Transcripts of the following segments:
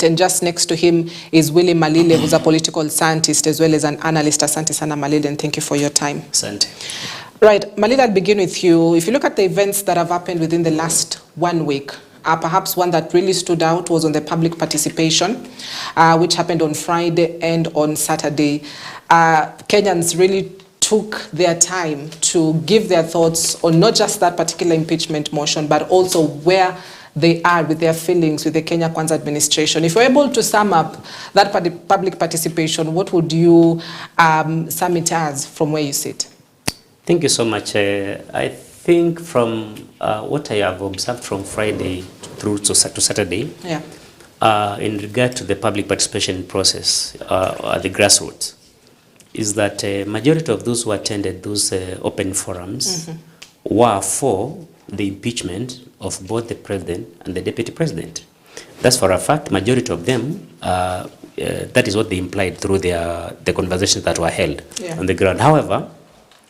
And just next to him is Willie Malile, who's a political scientist as well as an analyst. Asante sana Malile, and thank you for your time. Asante. Right, Malile, I'll begin with you. If you look at the events that have happened within the last 1 week, perhaps one that really stood out was on the public participation, which happened on Friday and on Saturday. Kenyans really took their time to give their thoughts on not just that particular impeachment motion, but also where they are with their feelings with the Kenya Kwanza administration. If you're able to sum up that public participation, what would you sum it as from where you sit? Thank you so much. I think from what I have observed from Friday through to Saturday, in regard to the public participation process at the grassroots, is that majority of those who attended those open forums were for the impeachment of both the president and the deputy president. That's for a fact. Majority of them, that is what they implied through the conversations that were held on the ground. However,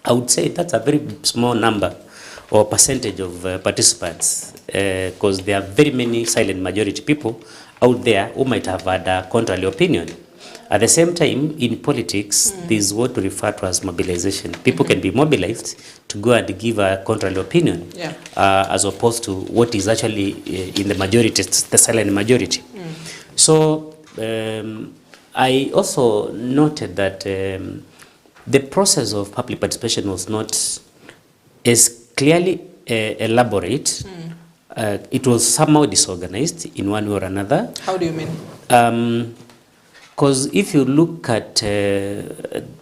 I would say that's a very small number or percentage of participants, because there are very many silent majority people out there who might have had a contrary opinion. At the same time, in politics, this is what we refer to as mobilization. People can be mobilized to go and give a contrary opinion, as opposed to what is actually in the majority, the silent majority. So I also noted that the process of public participation was not as clearly elaborate. It was somehow disorganized in one way or another. How do you mean? Because if you look at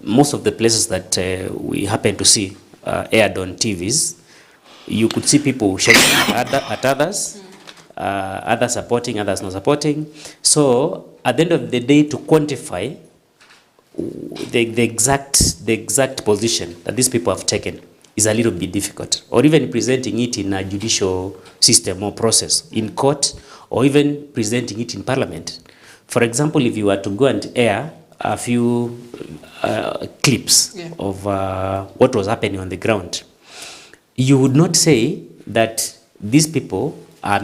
most of the places that we happen to see aired on TVs, you could see people shouting at others, others supporting, others not supporting. So at the end of the day, to quantify the exact position that these people have taken is a little bit difficult, or even presenting it in a judicial system or process in court, or even presenting it in parliament. For example, if you were to go and air a few clips of what was happening on the ground, you would not say that these people are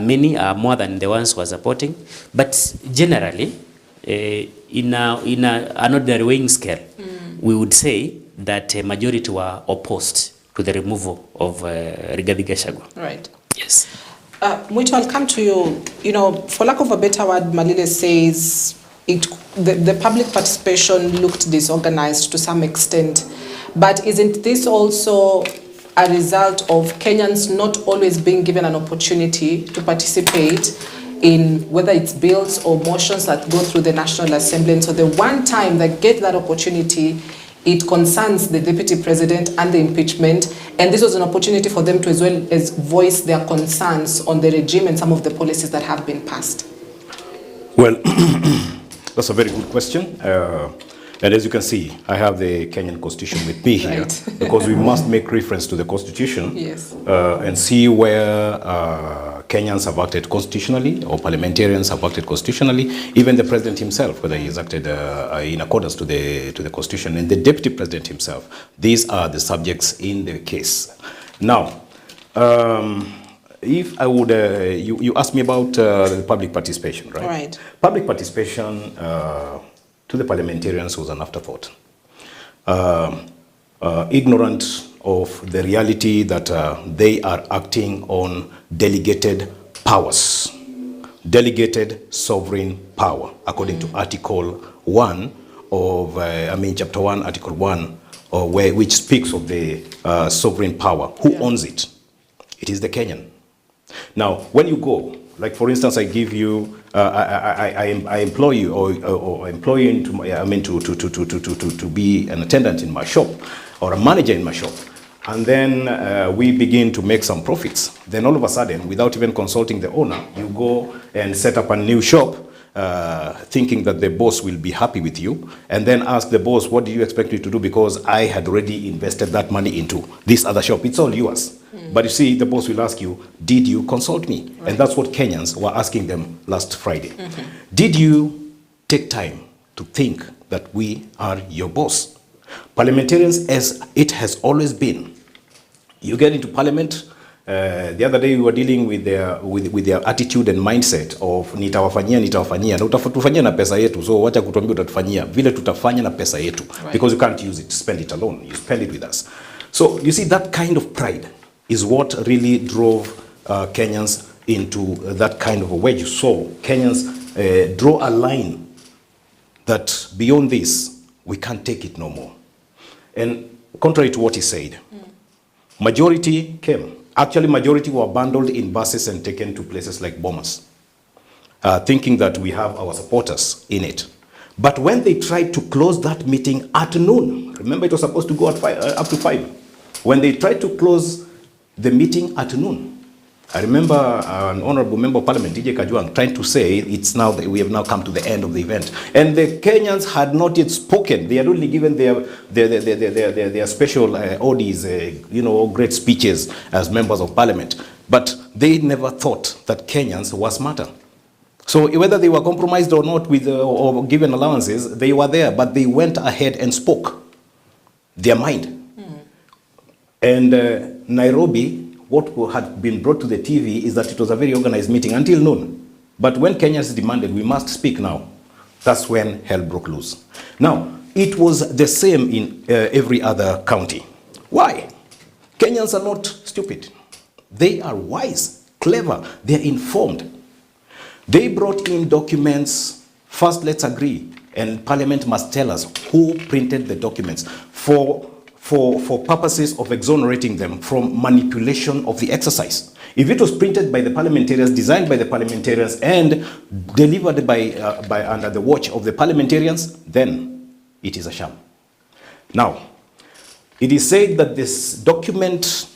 more than the ones who are supporting, but generally, in an ordinary weighing scale, we would say that a majority were opposed to the removal of Rigathi Gachagua. Right. Yes. Muito, I'll come to you. You know, for lack of a better word, Malile says the public participation looked disorganized to some extent. But isn't this also a result of Kenyans not always being given an opportunity to participate in whether it's bills or motions that go through the National Assembly? And so the one time they get that opportunity, it concerns the deputy president and the impeachment, and this was an opportunity for them to as well as voice their concerns on the regime and some of the policies that have been passed. Well, that's a very good question. And as you can see, I have the Kenyan Constitution with me here, because we must make reference to the Constitution and see where Kenyans have acted constitutionally, or parliamentarians have acted constitutionally, even the president himself, whether he has acted in accordance to the Constitution, and the deputy president himself. These are the subjects in the case. Now, if I would, you asked me about the public participation, right? Right. Public participation to the parliamentarians was an afterthought. Ignorant of the reality that they are acting on delegated powers, delegated sovereign power, according to Article 1 of, Chapter 1, Article 1, which speaks of the sovereign power. Who owns it? It is the Kenyan. Now, when you go, like for instance, I give you, I employ you, or employ you to be an attendant in my shop, or a manager in my shop, and then we begin to make some profits. Then all of a sudden, without even consulting the owner, you go and set up a new shop, thinking that the boss will be happy with you, and then ask the boss, what do you expect me to do, because I had already invested that money into this other shop. It's all yours. But you see, the boss will ask you, did you consult me? And that's what Kenyans were asking them last Friday. Did you take time to think that we are your boss? Parliamentarians, as it has always been, you get into parliament, The other day we were dealing with their attitude and mindset of nitawafanyia na utatufanyia na pesa yetu, so wacha kutuambia utatufanyia vile tutafanya na pesa yetu, because you can't use it to spend it alone, you spend it with us. So you see, that kind of pride is what really drove Kenyans into that kind of a way. You saw Kenyans draw a line that beyond this we can't take it no more. And contrary to what he said, majority came. Actually, majority were bundled in buses and taken to places like Bomas, thinking that we have our supporters in it. But when they tried to close that meeting at noon, remember it was supposed to go at up to 5. When they tried to close the meeting at noon, I remember an honorable member of parliament, Gachagua'S, trying to say it's now that we have now come to the end of the event. And the Kenyans had not yet spoken. They had only given their special ODs, great speeches as members of parliament. But they never thought that Kenyans were smarter. So whether they were compromised or not with or given allowances, they were there, but they went ahead and spoke their mind. And Nairobi, what had been brought to the TV is that it was a very organized meeting until noon. But when Kenyans demanded, we must speak now, that's when hell broke loose. Now, it was the same in every other county. Why? Kenyans are not stupid. They are wise, clever, they're informed. They brought in documents. First, let's agree, and Parliament must tell us who printed the documents for purposes of exonerating them from manipulation of the exercise. If it was printed by the parliamentarians, designed by the parliamentarians, and delivered by under the watch of the parliamentarians, then it is a sham. Now, it is said that this document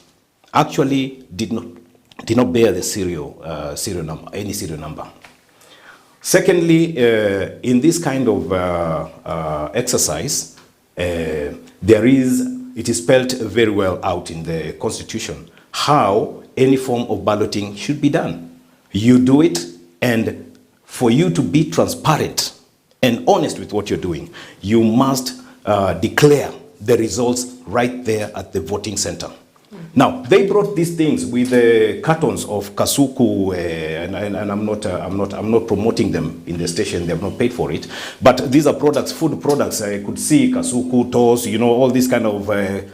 actually did not bear the serial number, any serial number. Secondly, in this kind of exercise, it is spelled very well out in the Constitution how any form of balloting should be done. You do it, and for you to be transparent and honest with what you're doing, you must declare the results right there at the voting center. Now, they brought these things with cartons of kasuku, and I'm not promoting them in the station. They have not paid for it. But these are products, food products. I could see kasuku, toast, all these kind of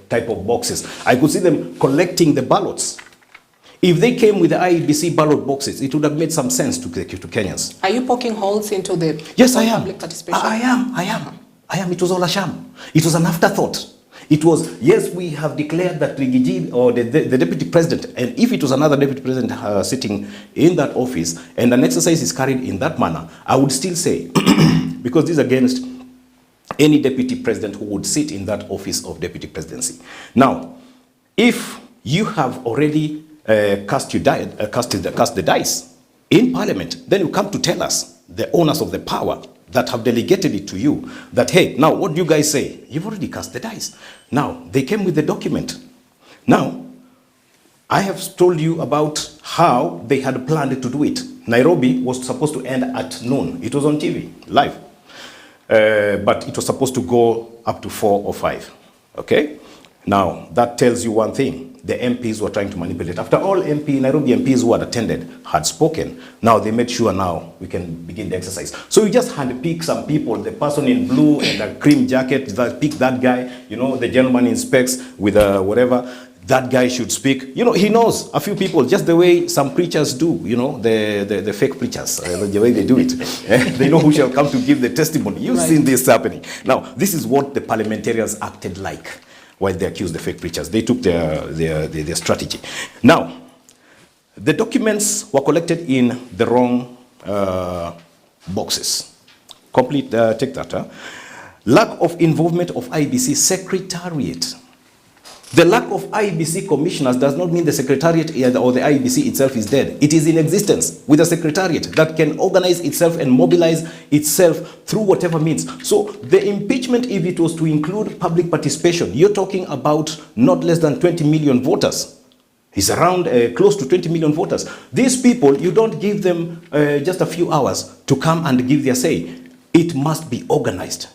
type of boxes. I could see them collecting the ballots. If they came with the IEBC ballot boxes, it would have made some sense to Kenyans. Are you poking holes into the public participation? I am. It was all a sham. It was an afterthought. It was, yes, we have declared that Rigiji, or the deputy president, and if it was another deputy president sitting in that office, and an exercise is carried in that manner, I would still say, because this is against any deputy president who would sit in that office of deputy presidency. Now, if you have already cast the dice in parliament, then you come to tell us, the owners of the power, that have delegated it to you, that, hey, now what do you guys say? You've already cast the dice. Now, they came with the document. Now, I have told you about how they had planned to do it. Nairobi was supposed to end at noon. It was on TV, live. But it was supposed to go up to 4 or 5, okay? Now, that tells you one thing. The MPs were trying to manipulate. After all, Nairobi MPs who had attended had spoken. Now they made sure now we can begin the exercise. So you just handpick some people, the person in blue and a cream jacket, pick that guy, the gentleman in specs with whatever, that guy should speak. He knows a few people, just the way some preachers do, the fake preachers, the way they do it. They know who shall come to give the testimony. You've seen this happening. Now, this is what the parliamentarians acted like while they accused the fake preachers. They took their strategy. Now, the documents were collected in the wrong boxes. Take that. Lack of involvement of IBC Secretariat. The lack of IBC commissioners does not mean the Secretariat or the IBC itself is dead. It is in existence with a Secretariat that can organize itself and mobilize itself through whatever means. So the impeachment, if it was to include public participation, you're talking about not less than 20 million voters. It's around close to 20 million voters. These people, you don't give them just a few hours to come and give their say. It must be organized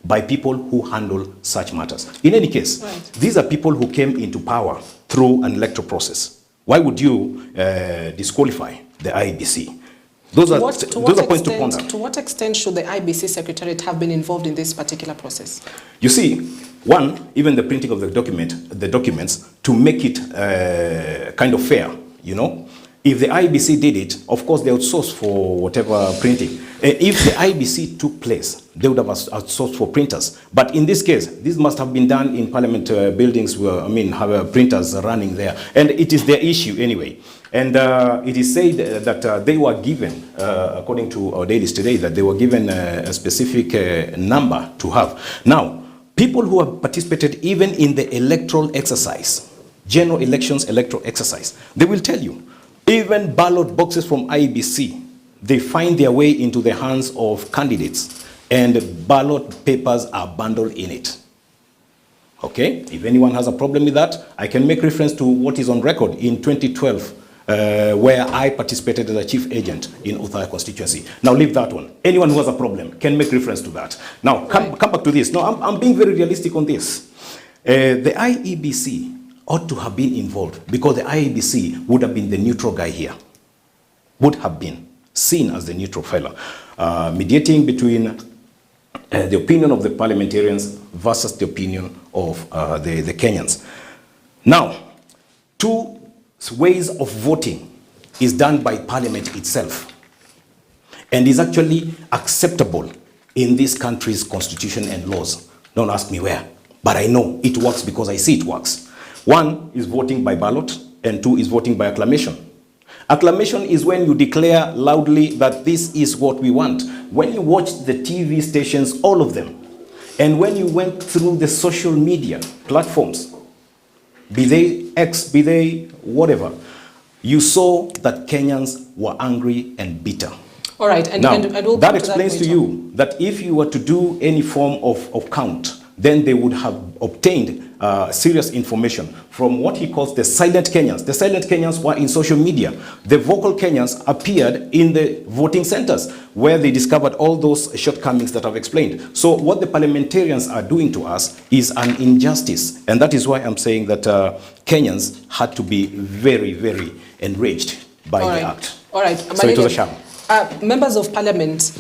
by people who handle such matters. In any case, these are people who came into power through an electoral process. Why would you disqualify the IEBC? Those are points to ponder. To what extent should the IBC Secretariat have been involved in this particular process? You see, one, even the printing of the documents, to make it kind of fair, you know. If the IBC did it, of course they outsourced for whatever printing. If the IBC took place, they would have outsourced for printers. But in this case, this must have been done in parliament buildings where, have printers running there. And it is their issue anyway. And it is said that they were given, according to our dailies today, that they were given a specific number to have. Now, people who have participated even in the electoral exercise, general elections electoral exercise, they will tell you, even ballot boxes from IEBC, they find their way into the hands of candidates and ballot papers are bundled in it. Okay, if anyone has a problem with that, I can make reference to what is on record in 2012, where I participated as a chief agent in Uthaya constituency. Now leave that one. Anyone who has a problem can make reference to that. Now come back to this. No, I'm being very realistic on this. The IEBC ought to have been involved because the IEBC would have been the neutral guy here. Would have been seen as the neutral fellow, mediating between the opinion of the parliamentarians versus the opinion of the Kenyans. Now, two ways of voting is done by parliament itself and is actually acceptable in this country's constitution and laws. Don't ask me where, but I know it works because I see it works. One is voting by ballot and two is voting by acclamation. Acclamation is when you declare loudly that this is what we want. When you watch the TV stations, all of them, and when you went through the social media platforms, be they X, be they whatever, you saw that Kenyans were angry and bitter. All right, and, now, and we'll that explains to you that if you were to do any form of count, then they would have obtained serious information from what he calls the silent Kenyans. The silent Kenyans were in social media. The vocal Kenyans appeared in the voting centers where they discovered all those shortcomings that I've explained. So what the parliamentarians are doing to us is an injustice. And that is why I'm saying that Kenyans had to be very, very enraged by the act. All right. So it was a sham. Members of parliament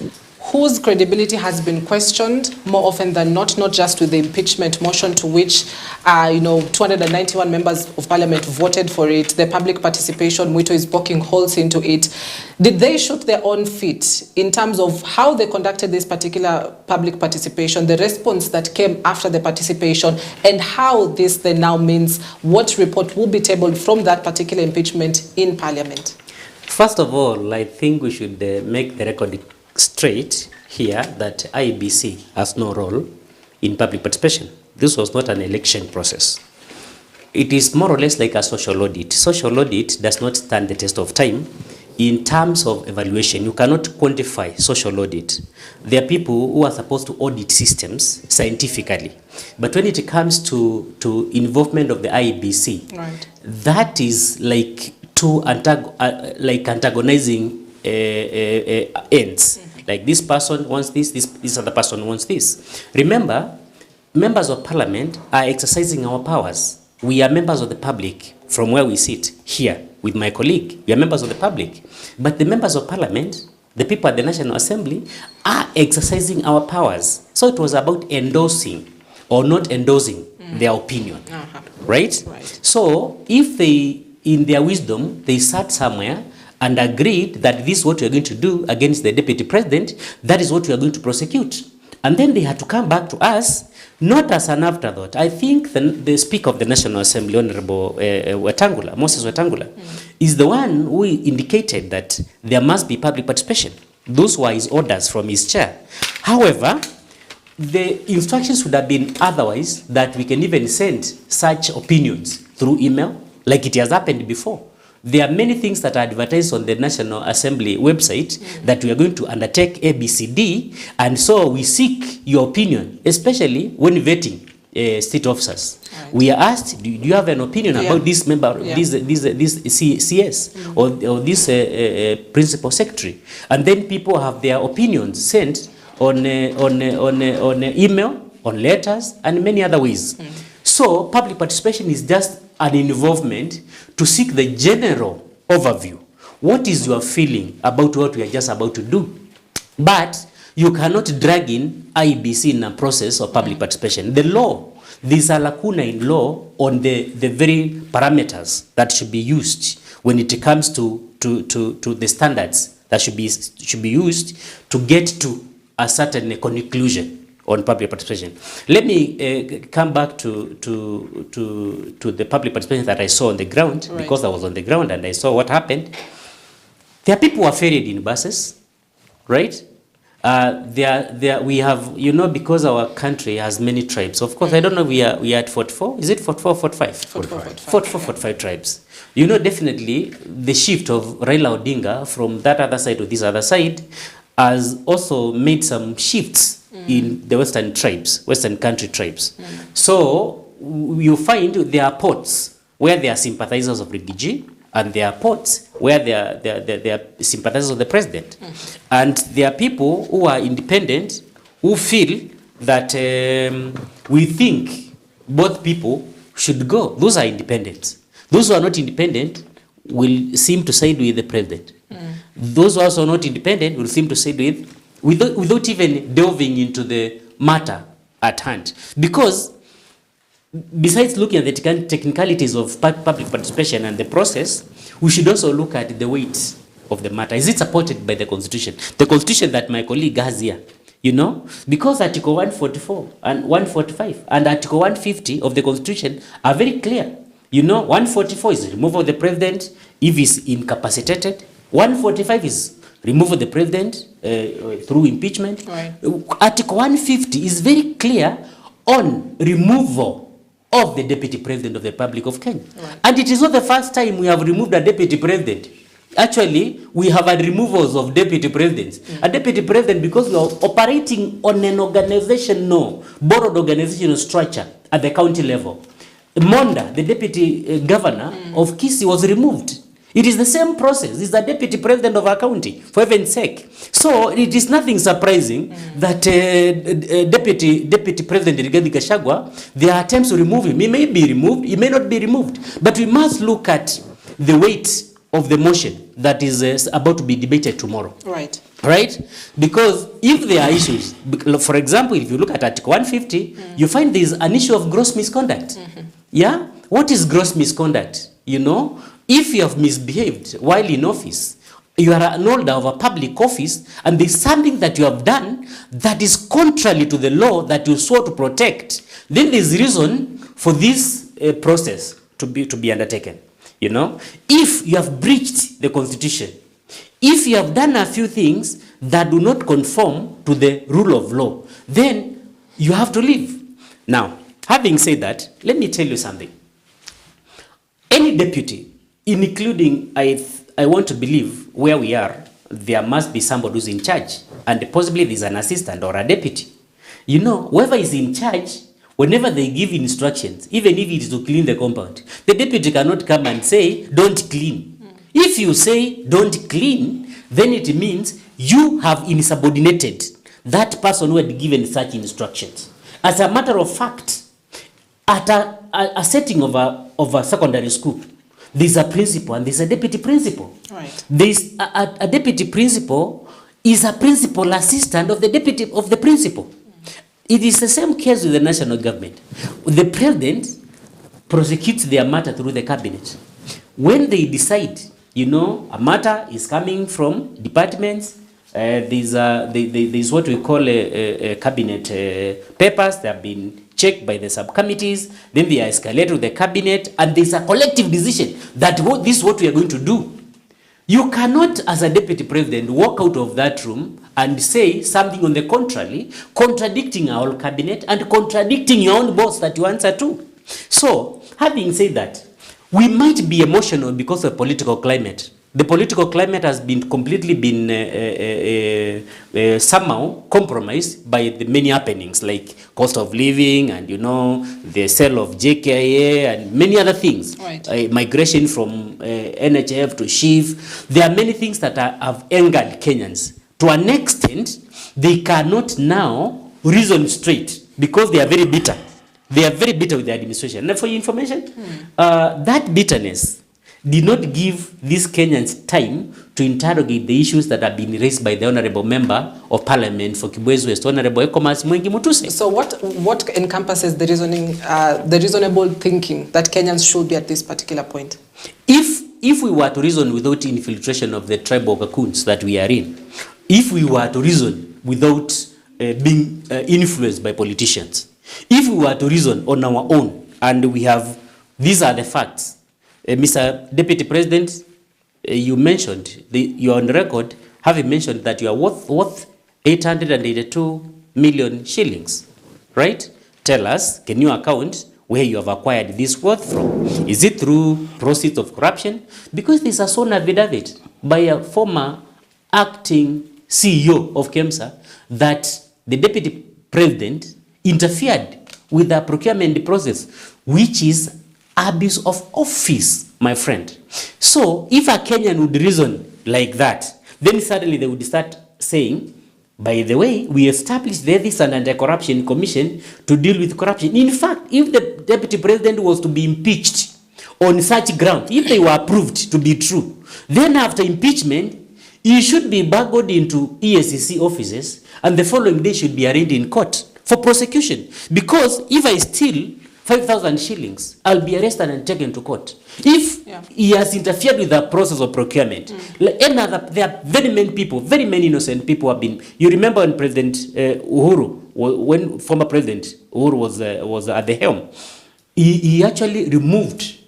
whose credibility has been questioned more often than not just with the impeachment motion to which 291 members of parliament voted for it, the public participation, Mwito is poking holes into it. Did they shoot their own feet in terms of how they conducted this particular public participation, the response that came after the participation, and how this then now means what report will be tabled from that particular impeachment in parliament? First of all, I think we should make the record straight here that IEBC has no role in public participation. This was not an election process. It is more or less like a social audit. Social audit does not stand the test of time in terms of evaluation. You cannot quantify social audit. There are people who are supposed to audit systems scientifically. But when it comes to involvement of the IEBC, right, that is like two antagonizing ends. Like this person wants this other person wants this. Remember, members of parliament are exercising our powers. We are members of the public from where we sit here with my colleague. We are members of the public. But the members of parliament, the people at the National Assembly, are exercising our powers. So it was about endorsing or not endorsing their opinion. Right? So if they, in their wisdom, they sat somewhere and agreed that this is what we are going to do against the deputy president, that is what we are going to prosecute. And then they had to come back to us, not as an afterthought. I think the Speaker of the National Assembly, Honorable Moses Wetangula, is the one who indicated that there must be public participation. Those were his orders from his chair. However, the instructions would have been otherwise, that we can even send such opinions through email, like it has happened before. There are many things that are advertised on the National Assembly website that we are going to undertake ABCD, and so we seek your opinion, especially when vetting state officers. Right. We are asked, do you have an opinion about this member, this CS, or this principal secretary? And then people have their opinions sent on email, on letters, and many other ways. So public participation is just an involvement to seek the general overview. What is your feeling about what we are just about to do? But you cannot drag in IBC in a process of public participation. The law, there's a lacuna in law on the very parameters that should be used when it comes to the standards that should be used to get to a certain conclusion on public participation. Let me come back to the public participation that I saw on the ground, right, because I was on the ground and I saw what happened. There are people who are ferried in buses, right? We have, you know, because our country has many tribes. Of course, I don't know, we are at 44. Is it 44 or 45? 45 tribes. You know, definitely the shift of Raila Odinga from that other side to this other side has also made some shifts in the Western tribes, Western country tribes. So you find there are ports where there are sympathizers of Rigiji, and there are ports where they are sympathizers of the president. And there are people who are independent who feel that we think both people should go. Those are independent. Those who are not independent will seem to side with the president. Those who are also not independent will seem to side without even delving into the matter at hand. Because besides looking at the technicalities of public participation and the process, we should also look at the weight of the matter. Is it supported by the Constitution? The Constitution that my colleague has here, you know, because Article 144 and 145 and Article 150 of the Constitution are very clear. You know, 144 is removal of the president if he's incapacitated. 145 is removal of the president through impeachment. Right. Article 150 is very clear on removal of the deputy president of the Republic of Kenya. Right. And it is not the first time we have removed a deputy president. Actually, we have had removals of deputy presidents. A deputy president, because we are operating on an organizational, borrowed organizational structure at the county level. Monda, the deputy governor of Kisii, was removed. It is the same process. He's the deputy president of our county, for heaven's sake. So it is nothing surprising that deputy president Rigathi Gachagua, there are attempts to remove him. He may be removed, he may not be removed. But we must look at the weight of the motion that is about to be debated tomorrow. Right. Right? Because if there are issues, for example, if you look at Article 150, you find there is an issue of gross misconduct. Yeah? What is gross misconduct? You know, if you have misbehaved while in office, you are an holder of a public office, and there's something that you have done that is contrary to the law that you swore to protect, then there's reason for this process to be undertaken. You know, if you have breached the Constitution, if you have done a few things that do not conform to the rule of law, then you have to leave. Now, having said that, let me tell you something. Any deputy, including, I want to believe where we are, there must be somebody who's in charge, and possibly there's an assistant or a deputy. You know, whoever is in charge, whenever they give instructions, even if it is to clean the compound, the deputy cannot come and say, don't clean. If you say, don't clean, then it means you have insubordinated that person who had given such instructions. As a matter of fact, at a setting of a secondary school, there's a principal and there's a deputy principal. Right. There's a deputy principal is a principal assistant of the principal. It is the same case with the national government. The president prosecutes their matter through the cabinet. When they decide, you know, a matter is coming from departments, there's what we call a cabinet papers. They have been checked by the subcommittees, then they are escalated to the cabinet, and there's a collective decision that this is what we are going to do. You cannot, as a deputy president, walk out of that room and say something on the contrary, contradicting our cabinet and contradicting your own boss that you answer to. So, having said that, we might be emotional because of political climate. The political climate has been completely somehow compromised by the many happenings like cost of living and, you know, the sale of JKIA and many other things. Right. Migration from NHF to SHIF. There are many things that have angered Kenyans. To an extent, they cannot now reason straight because they are very bitter. They are very bitter with the administration. And for your information, that bitterness did not give these Kenyans time to interrogate the issues that have been raised by the Honorable Member of Parliament for Gachagua'S West, Honorable Ekomas Mwengi Mutuse. So what encompasses the reasoning, the reasonable thinking that Kenyans should be at this particular point? If we were to reason without infiltration of the tribal cocoons that we are in, if we were to reason without being influenced by politicians, if we were to reason on our own, and we have, these are the facts. Mr. Deputy President, you mentioned, you're on record, having mentioned that you are worth 882 million shillings, right? Tell us, can you account where you have acquired this wealth from? Is it through proceeds of corruption? Because there's a sworn affidavit by a former acting CEO of KEMSA that the Deputy President interfered with the procurement process, which is abuse of office, my friend. So if a Kenyan would reason like that, then suddenly they would start saying, by the way, we established the Ethics and Anti-Corruption Commission to deal with corruption. In fact, if the Deputy President was to be impeached on such ground, if they were proved to be true, then after impeachment, he should be burgled into ESCC offices and the following day should be arraigned in court for prosecution. Because if I steal 5,000 shillings, I'll be arrested and taken to court. If he has interfered with the process of procurement, there are very many people, very many innocent people have been. You remember when President Uhuru, when former President Uhuru was at the helm, he actually removed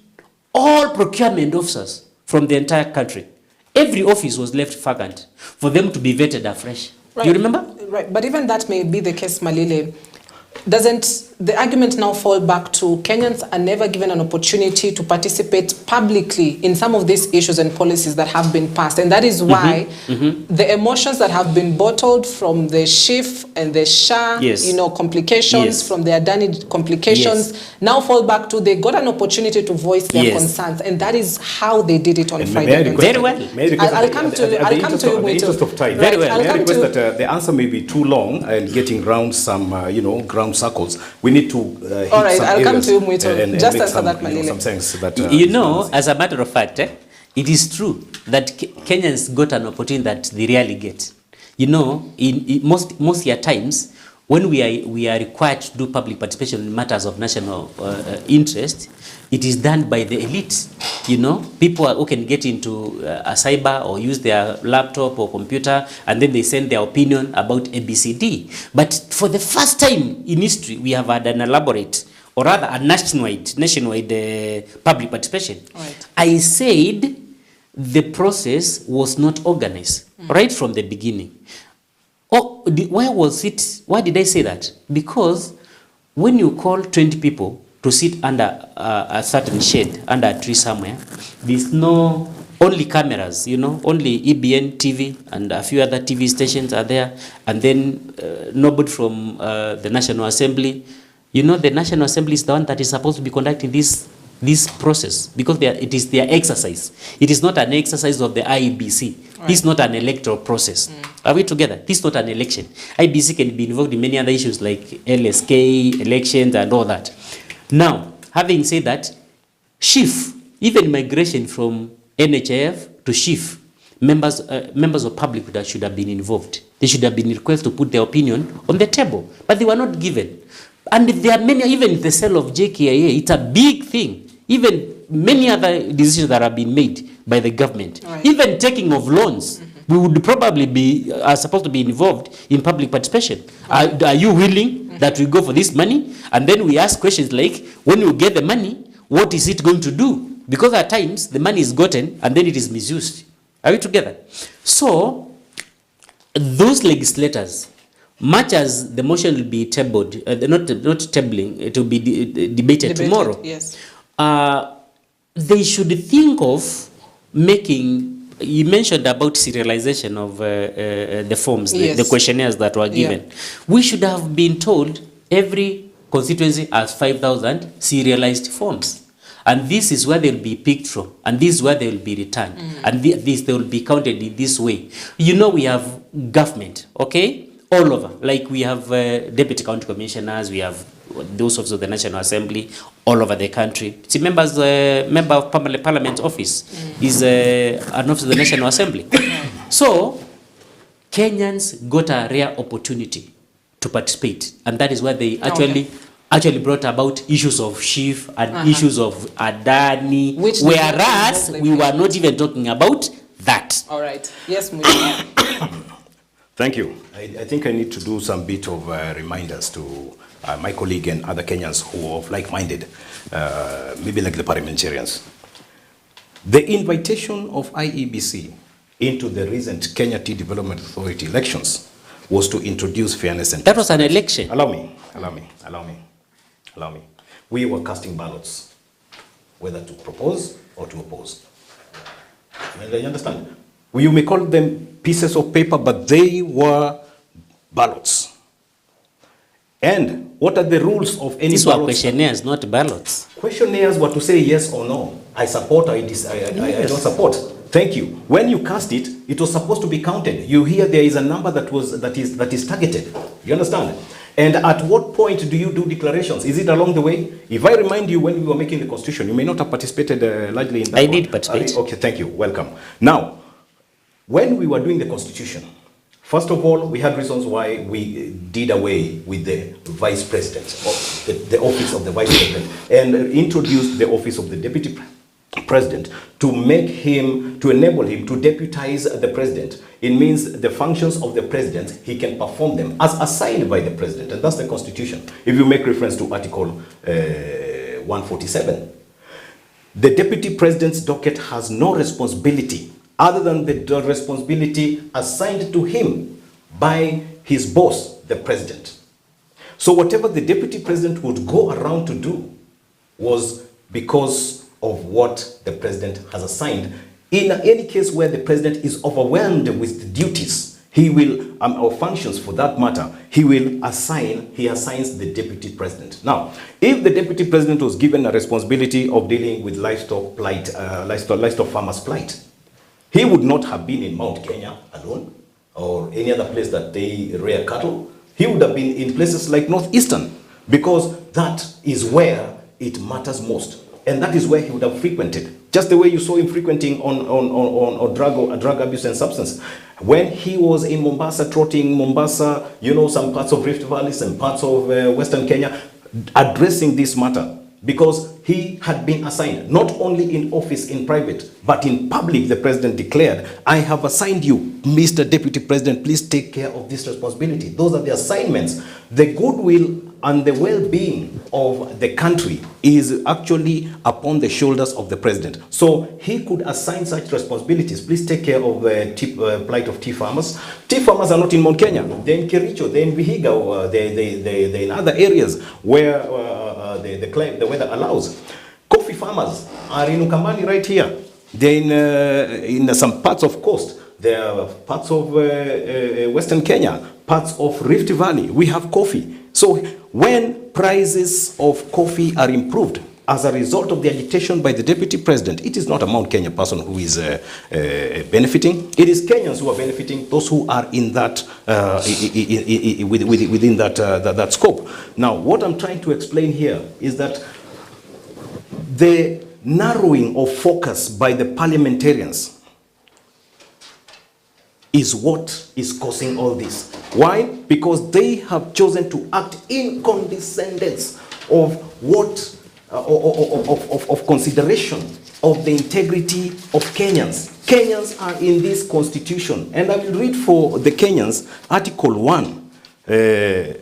all procurement officers from the entire country. Every office was left vacant for them to be vetted afresh. Right. You remember? Right, but even that may be the case, Malile. Doesn't the argument now fall back to Kenyans are never given an opportunity to participate publicly in some of these issues and policies that have been passed? And that is why the emotions that have been bottled from the Shif and the Shah, complications, from the Adani complications, now fall back to they got an opportunity to voice their concerns. And that is how they did it on Friday. Very well. I'll come to you. In the interest of time, very well. May I request that the answer may be too long and getting around some, ground circles. We need to all right, I'll come to you, Mwito. Just answer that, Malile. Some sense that, as a matter of fact, it is true that Kenyans got an opportunity that they rarely get. In most year times, when we are required to do public participation in matters of national interest, it is done by the elite. People who can get into a cyber or use their laptop or computer, and then they send their opinion about ABCD. But for the first time in history, we have had an elaborate, or rather a nationwide public participation. Right. I said the process was not organized right from the beginning. Why did I say that? Because when you call 20 people to sit under a certain shade, under a tree somewhere, there's only cameras, only EBN TV and a few other TV stations are there, and then nobody from the National Assembly. The National Assembly is the one that is supposed to be conducting this process, because it is their exercise. It is not an exercise of the IEBC. Right. This is not an electoral process. Are we together? This is not an election. IEBC can be involved in many other issues like LSK, elections, and all that. Now, having said that, SHIF, even migration from NHIF to SHIF, members of public that should have been involved. They should have been requested to put their opinion on the table, but they were not given. And there are many, even the sale of JKIA, it's a big thing. Even many other decisions that have been made by the government. Right. Even taking of loans, we would probably be supposed to be involved in public participation. Are you willing that we go for this money? And then we ask questions like, when you get the money, what is it going to do? Because at times, the money is gotten and then it is misused. Are we together? So, those legislators, much as the motion will be tabled, not tabling, it will be debated tomorrow. Yes. They should think of making, you mentioned about serialization of the forms, the questionnaires that were given. Yeah. We should have been told every constituency has 5,000 serialized forms. And this is where they'll be picked from. And this is where they will be returned. And they will be counted in this way. We have government, okay? all over. Like we have deputy county commissioners, we have those officers of the National Assembly all over the country. See, member of Parliament office is an officer of the National Assembly. So Kenyans got a rare opportunity to participate, and that is why they actually brought about issues of Chief and issues of Adani, whereas we were not even talking about that. All right. Yes, Muji. Thank you. I think I need to do some bit of reminders to my colleague and other Kenyans who are like-minded, maybe like the parliamentarians. The invitation of IEBC into the recent Kenya Tea Development Authority elections was to introduce fairness and... That was an election. Allow me. We were casting ballots, whether to propose or to oppose. You understand? You may call them pieces of paper, but they were ballots. And what are the rules of any These ballots? were questionnaires, not ballots. Questionnaires were to say yes or no. I support, I don't support. Thank you. When you cast it, it was supposed to be counted. You hear there is a number that is targeted. You understand? And at what point do you do declarations? Is it along the way? If I remind you when we were making the Constitution, you may not have participated largely in that. I did participate. Okay, thank you. Welcome. Now, when we were doing the Constitution, first of all, we had reasons why we did away with the Vice President, or the office of the Vice President, and introduced the office of the Deputy President to enable him to deputize the President. It means the functions of the President, he can perform them as assigned by the President, and that's the Constitution. If you make reference to Article 147, the Deputy President's docket has no responsibility other than the responsibility assigned to him by his boss, the President. So whatever the Deputy President would go around to do was because of what the President has assigned. In any case where the President is overwhelmed with duties, he will, or functions for that matter, he assigns the Deputy President. Now, if the Deputy President was given a responsibility of dealing with livestock farmers' plight, he would not have been in Mount Kenya alone or any other place that they rear cattle. He would have been in places like Northeastern, because that is where it matters most. And that is where he would have frequented. Just the way you saw him frequenting on drug abuse and substance. When he was in Mombasa, trotting Mombasa, some parts of Rift Valley, some parts of Western Kenya, addressing this matter. Because he had been assigned, not only in office in private, but in public. The President declared, I have assigned you, Mr. Deputy President, please take care of this responsibility. Those are the assignments. The goodwill and the well-being of the country is actually upon the shoulders of the President. So he could assign such responsibilities. Please take care of the plight of tea farmers. Tea farmers are not in Mount Kenya. They're in Kericho, they're in Vihiga, they're in other areas where the weather allows. Coffee farmers are in Ukambani right here. They're in some parts of coast. There are parts of Western Kenya, parts of Rift Valley. We have coffee. So when prices of coffee are improved as a result of the agitation by the Deputy President, it is not a Mount Kenya person who is benefiting. It is Kenyans who are benefiting, those who are in that within that scope. Now, what I'm trying to explain here is that the narrowing of focus by the parliamentarians is what is causing all this. Why? Because they have chosen to act in condescendence of what of consideration of the integrity of Kenyans. Kenyans are in this constitution, and I will read for the Kenyans Article 1,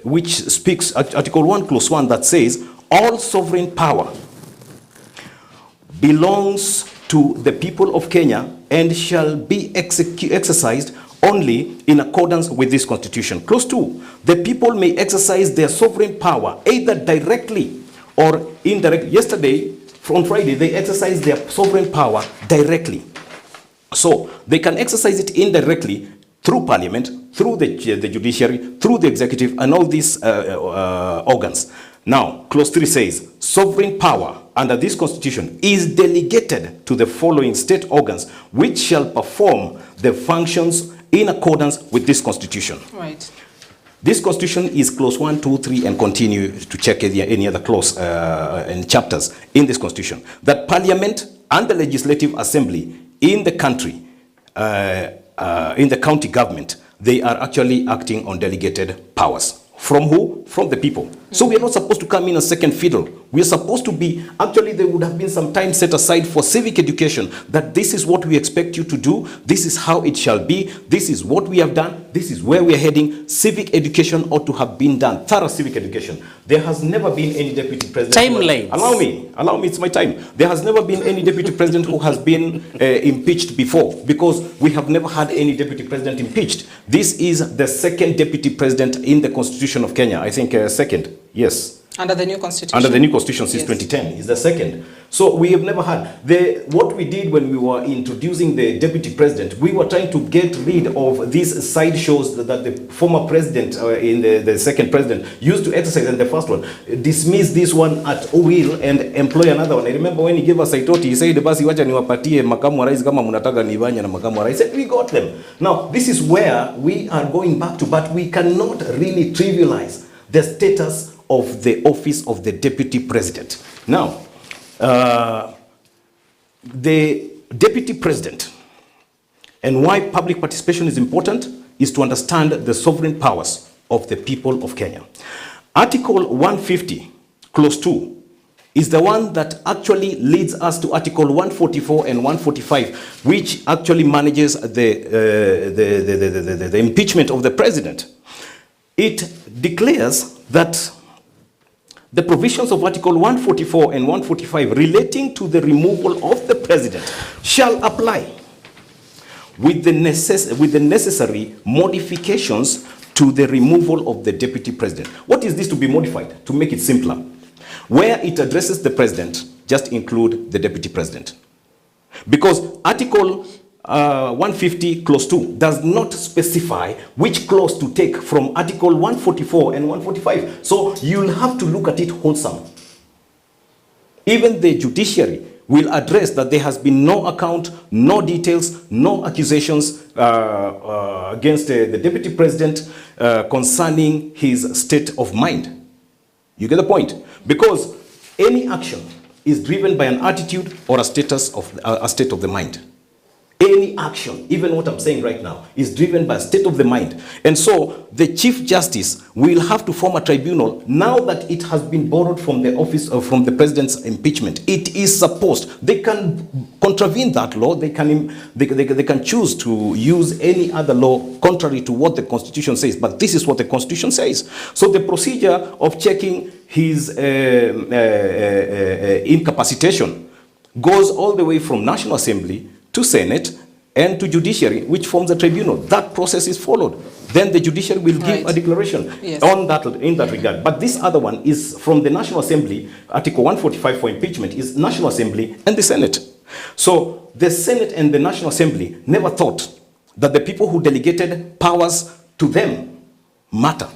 which speaks, Article 1 clause 1, that says, all sovereign power belongs to the people of Kenya and shall be exercised only in accordance with this constitution. Clause 2, the people may exercise their sovereign power either directly or indirectly. Yesterday, on Friday, they exercised their sovereign power directly. So they can exercise it indirectly through parliament, through the judiciary, through the executive, and all these organs. Now, clause 3 says, sovereign power under this constitution is delegated to the following state organs, which shall perform the functions in accordance with this constitution. Right. This constitution is clause 1, 2, 3, and continue to check any other clause and chapters in this constitution. That parliament and the legislative assembly in the country, in the county government, they are actually acting on delegated powers. From who? From the people. So we are not supposed to come in a second fiddle. We are supposed to be, actually there would have been some time set aside for civic education, that this is what we expect you to do, this is how it shall be, this is what we have done, this is where we are heading. Civic education ought to have been done, thorough civic education. There has never been any deputy president. Timelines. Allow me, it's my time. There has never been any deputy president who has been impeached before, because we have never had any deputy president impeached. This is the second deputy president in the Constitution of Kenya. I think second, yes. Under the new constitution? Under the new constitution since 2010 is the second. So we have never had. What we did when we were introducing the deputy president, we were trying to get rid of these sideshows that the former president, in the second president, used to exercise, and the first one, dismiss this one at will and employ another one. I remember when he gave us Saitoti, he said, basi wacha niwapatie makamu wa rais kama mnataka nivanye na makamu wa rais. And we got them. Now, this is where we are going back to, but we cannot really trivialize the status of the office of the deputy president. Now, the deputy president, and why public participation is important, is to understand the sovereign powers of the people of Kenya. Article 150, clause 2, is the one that actually leads us to Article 144 and 145, which actually manages the impeachment of the president. It declares that the provisions of Article 144 and 145 relating to the removal of the president shall apply with the necessary modifications to the removal of the deputy president. What is this to be modified? To make it simpler. Where it addresses the president, just include the deputy president. Because Article 150 clause 2 does not specify which clause to take from Article 144 and 145. So you'll have to look at it wholesome. Even the judiciary will address that there has been no account, no details, no accusations against the deputy president concerning his state of mind. You get the point? Because any action is driven by an attitude or a state of the mind. Any action, even what I'm saying right now, is driven by a state of the mind. And so the Chief Justice will have to form a tribunal now that it has been borrowed from the office of from the president's impeachment. It is supposed, they can contravene that law, they can choose to use any other law contrary to what the Constitution says, but this is what the Constitution says. So the procedure of checking his incapacitation goes all the way from National Assembly to Senate and to judiciary, which forms a tribunal. That process is followed. Then the judiciary will give a declaration on that, in that regard. But this other one is from the National Assembly. Article 145 for impeachment is National Assembly and the Senate. So the Senate and the National Assembly never thought that the people who delegated powers to them matter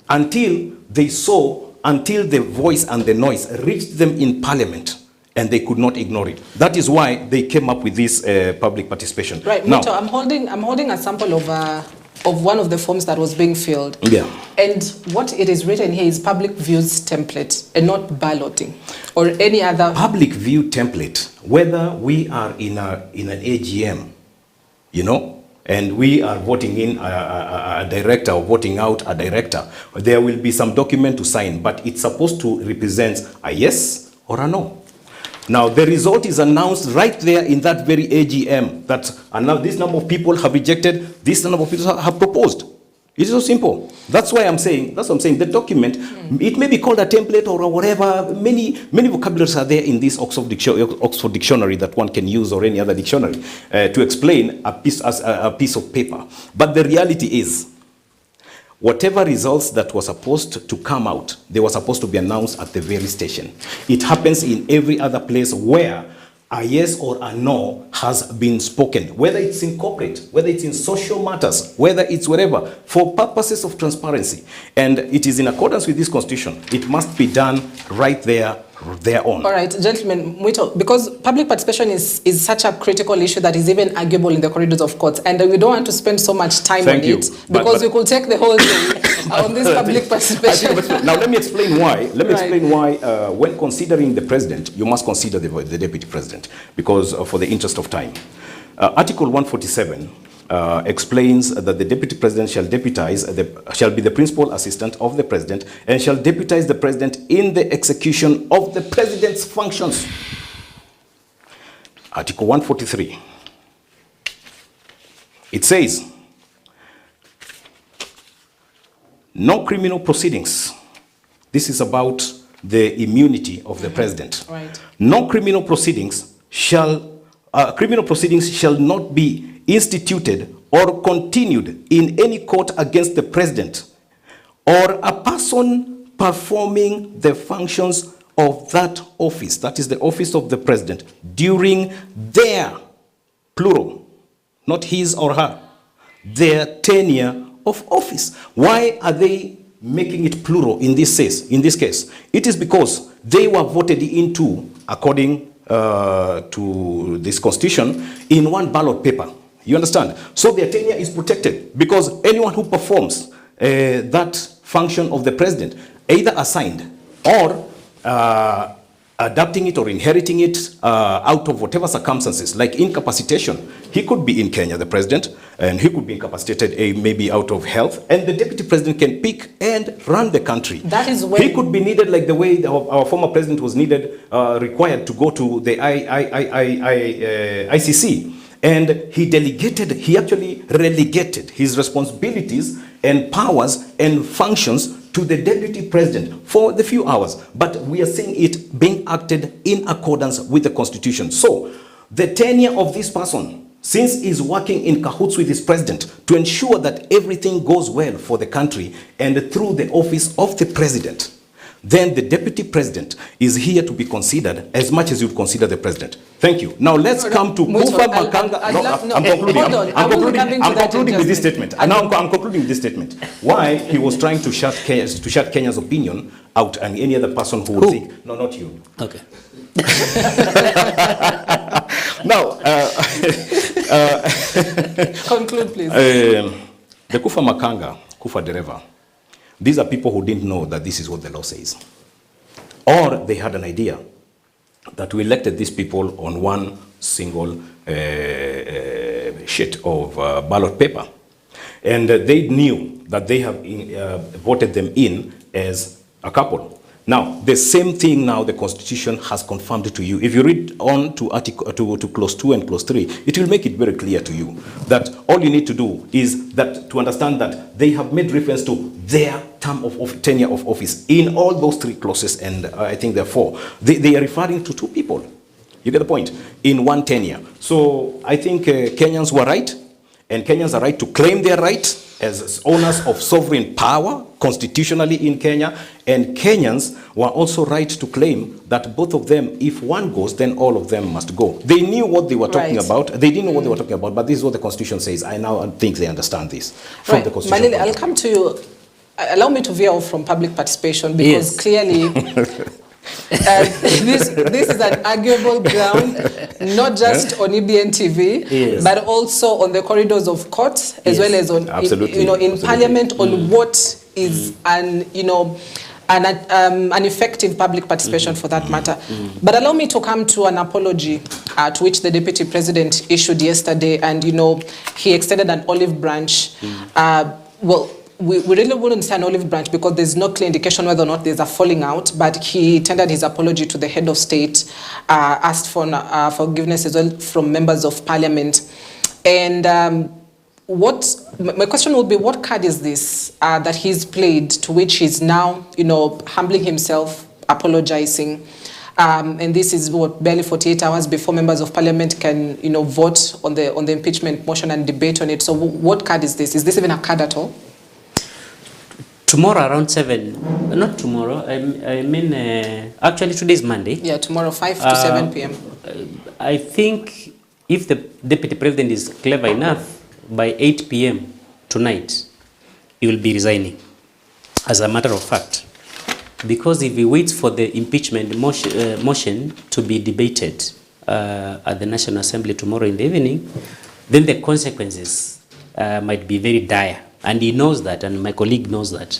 until the voice and the noise reached them in Parliament. And they could not ignore it. That is why they came up with this public participation. Right, now, Mito, I'm holding a sample of one of the forms that was being filled. Yeah. And what it is written here is public views template and not balloting or any other. Public view template, whether we are in an AGM, you know, and we are voting in a director or voting out a director, there will be some document to sign, but it's supposed to represent a yes or a no. Now, the result is announced right there in that very AGM that now this number of people have rejected, this number of people have proposed. It is so simple. That's what I'm saying. The document, it may be called a template or whatever. Many vocabularies are there in this Oxford Dictionary that one can use, or any other dictionary, to explain a piece of paper. But the reality is, whatever results that were supposed to come out, they were supposed to be announced at the very station. It happens in every other place where a yes or a no has been spoken, whether it's in corporate, whether it's in social matters, whether it's wherever, for purposes of transparency. And it is in accordance with this Constitution. It must be done right there, their own. All right, gentlemen, Mwito, because public participation is such a critical issue that is even arguable in the corridors of courts, and we don't want to spend so much time on it, because we could take the whole day on this public participation. Now let me explain why. Explain why when considering the president, you must consider the deputy president, because for the interest of time. Article 147 explains that the deputy president shall be the principal assistant of the president and shall deputize the president in the execution of the president's functions. Article 143. It says, no criminal proceedings. This is about the immunity of the president. Right. No criminal proceedings shall not be instituted or continued in any court against the president or a person performing the functions of that office, that is the office of the president, during their, plural, not his or her, their tenure of office. Why are they making it plural in this case? It is because they were voted into, according to this constitution, in one ballot paper. You understand? So their tenure is protected, because anyone who performs that function of the president, either assigned or adapting it or inheriting it out of whatever circumstances, like incapacitation. He could be in Kenya, the president, and he could be incapacitated maybe out of health, and the deputy president can pick and run the country. That is when he could be needed, like the way our former president was needed, required to go to the ICC. And he actually relegated his responsibilities and powers and functions to the deputy president for the few hours. But we are seeing it being acted in accordance with the constitution. So the tenure of this person, since he's working in cahoots with his president to ensure that everything goes well for the country and through the office of the president, then the deputy president is here to be considered as much as you consider the president. Thank you. Now let's come to Kufa Makanga. I'm concluding with this statement. I'm concluding with this statement. Why he was trying to shut Kenya's opinion out, and any other person who would think, no, not you. Okay. Now, conclude, please. The Kufa Makanga, Kufa Dereva, these are people who didn't know that this is what the law says. Or they had an idea that we elected these people on one single sheet of ballot paper. And they knew that they have voted them in as a couple. Now, the same thing now the Constitution has confirmed to you. If you read on to clause 2 and clause 3, it will make it very clear to you that all you need to do is that to understand that they have made reference to their term of tenure of office in all those 3 clauses, and I think there are 4. They are referring to 2 people. You get the point? In one tenure. So I think Kenyans were right, and Kenyans are right to claim their right as owners of sovereign power constitutionally in Kenya, and Kenyans were also right to claim that both of them, if one goes, then all of them must go. They knew what they were talking about. They didn't know what they were talking about, but this is what the Constitution says. I now think they understand this from the Constitution. Malili, I'll come to you. Allow me to veer off from public participation, because clearly this is an arguable ground, not just on EBN TV, but also on the corridors of courts, as well as on in Parliament, on what is an effective public participation for that matter. But allow me to come to an apology to which the Deputy President issued yesterday, and he extended an olive branch. Well, we really wouldn't say an olive branch, because there's no clear indication whether or not there's a falling out, but he tendered his apology to the head of state, asked for forgiveness as well from members of Parliament. And my question would be, what card is this that he's played, to which he's now, humbling himself, apologizing? And this is barely 48 hours before members of Parliament can, vote on the impeachment motion and debate on it. So what card is this? Is this even a card at all? Tomorrow around 7, not tomorrow, I mean, actually today is Monday. Yeah, tomorrow 5 to 7 p.m. I think if the Deputy President is clever enough, by 8 p.m. tonight, he will be resigning, as a matter of fact. Because if we wait for the impeachment motion to be debated at the National Assembly tomorrow in the evening, then the consequences might be very dire. And he knows that, and my colleague knows that.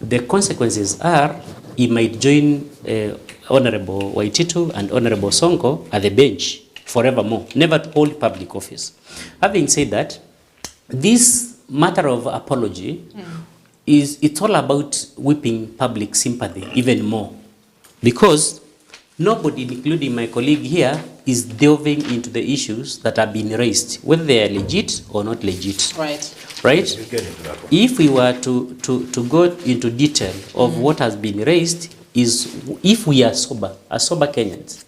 The consequences are he might join Honorable Waititu and Honorable Sonko at the bench forevermore, never to hold public office. Having said that, this matter of apology it's all about whipping public sympathy even more, because nobody, including my colleague here, is delving into the issues that have been raised, whether they are legit or not legit. Right. Right? If we were to go into detail of what has been raised, is if we are sober Kenyans,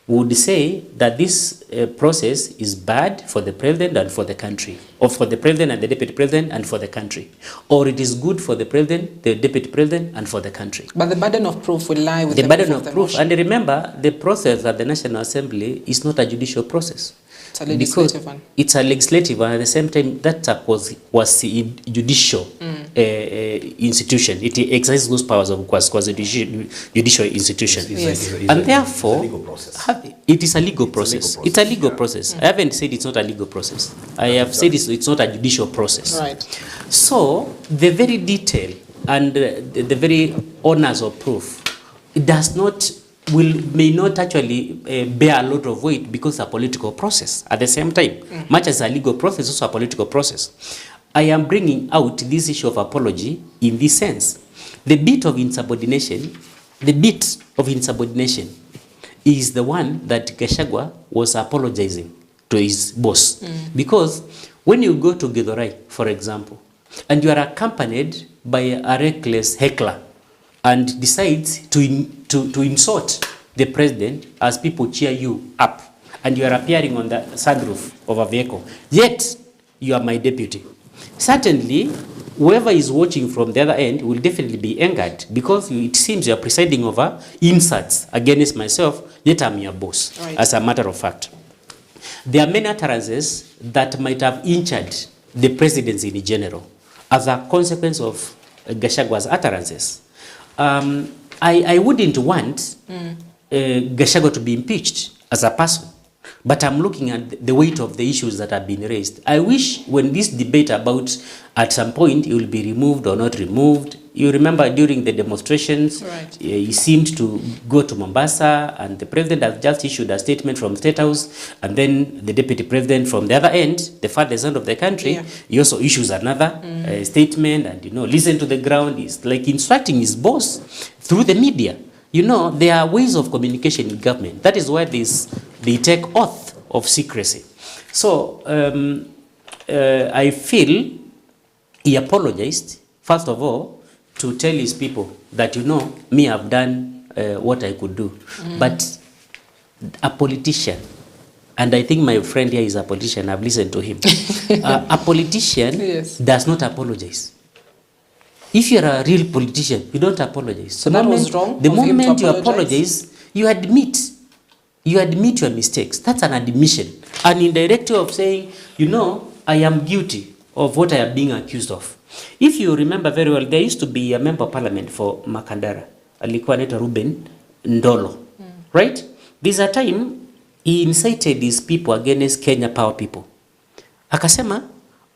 would say that this process is bad for the president and for the country, or for the president and the deputy president and for the country, or it is good for the president, the deputy president, and for the country. But the burden of proof will lie with the burden of the proof. motion. And remember, the process at the National Assembly is not a judicial process. It's a legislative one. It's a legislative one. At the same time, that was a judicial institution. It exercises those powers of quasi-judicial institution. Yes. And therefore, it is a legal process. It's a legal process. I haven't said it's not a legal process. I have said it's not a judicial process. Right. So, the very detail and the very honors of proof, it does not may not actually bear a lot of weight, because it's a political process at the same time. Much as a legal process, also a political process. I am bringing out this issue of apology in this sense. The bit of insubordination is the one that Gachagua was apologizing to his boss. Because when you go to Githurai, for example, and you are accompanied by a reckless heckler, and decides to insult the president as people cheer you up, and you are appearing on the sunroof of a vehicle, yet you are my deputy. Certainly, whoever is watching from the other end will definitely be angered, because it seems you are presiding over insults against myself, yet I'm your boss, right, as a matter of fact. There are many utterances that might have injured the presidency in general as a consequence of Gachagua'S utterances. I wouldn't want Gachagua to be impeached as a person, but I'm looking at the weight of the issues that have been raised. I wish when this debate about at some point it will be removed or not removed. You remember during the demonstrations, right, he seemed to go to Mombasa, and the president has just issued a statement from State House, and then the deputy president from the other end, the farthest end of the country, he also issues another statement, and listen to the ground. He's like instructing his boss through the media. There are ways of communication in government. That is why they take oath of secrecy. So I feel he apologized, first of all, to tell his people that, me, I've done what I could do. But a politician, and I think my friend here is a politician, I've listened to him. A politician does not apologize. If you're a real politician, you don't apologize. So that was wrong? The moment you apologize, you admit your mistakes. That's an admission. An indirect way of saying, I am guilty of what I am being accused of. If you remember very well, there used to be a member of parliament for Makandara, alikuwa anaitwa Ruben Ndolo, right? There's a time he incited his people against Kenya Power people. Akasema,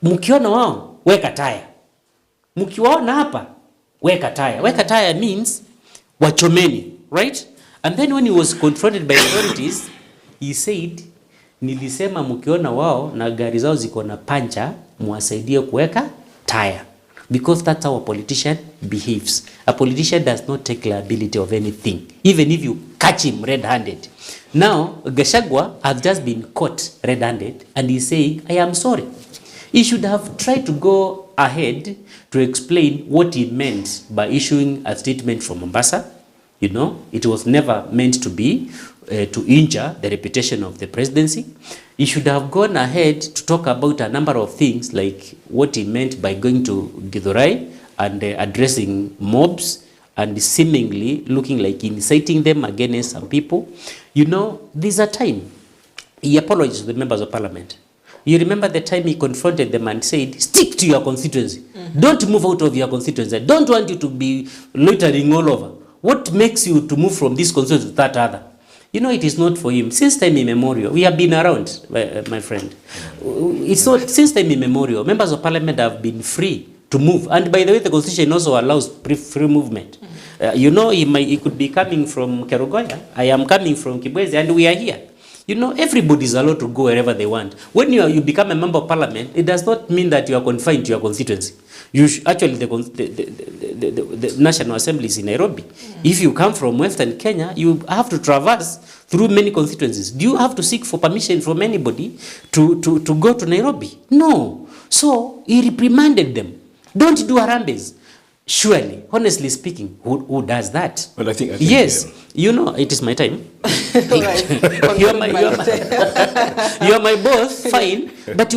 mkiona wao, weka taya. Mkiwaona hapa, weka taya. Weka taya means wachomeni, right? And then when he was confronted by authorities, he said, nilisema mkiona wao na gari zao ziko na pancha, muwasaidie kuweka tire, because that's how a politician behaves. A politician does not take liability of anything, even if you catch him red-handed. Now, Gachagua has just been caught red-handed, and he's saying, I am sorry. He should have tried to go ahead to explain what he meant by issuing a statement from Mombasa. It was never meant to be to injure the reputation of the presidency. He should have gone ahead to talk about a number of things, like what he meant by going to Githurai and addressing mobs and seemingly looking like inciting them against some people. There's a time he apologized to the members of parliament. You remember the time he confronted them and said, stick to your constituency. Don't move out of your constituency. I don't want you to be loitering all over. What makes you to move from this constituency to that other? You know, it is not for him. Since time immemorial, we have been around, my friend. It's not, since time immemorial, members of parliament have been free to move. And by the way, the constitution also allows free movement. You know, he could be coming from Kerugoya. I am coming from Kibwezi, and we are here. You know, everybody is allowed to go wherever they want. When you become a member of parliament, it does not mean that you are confined to your constituency. Actually, the National Assembly is in Nairobi. If you come from Western Kenya, you have to traverse through many constituencies. Do you have to seek for permission from anybody to go to Nairobi? No. So he reprimanded them. Don't do harambes. Surely, honestly speaking, who does that? Well, I think yes, you know, it is my time. you are my boss, fine. But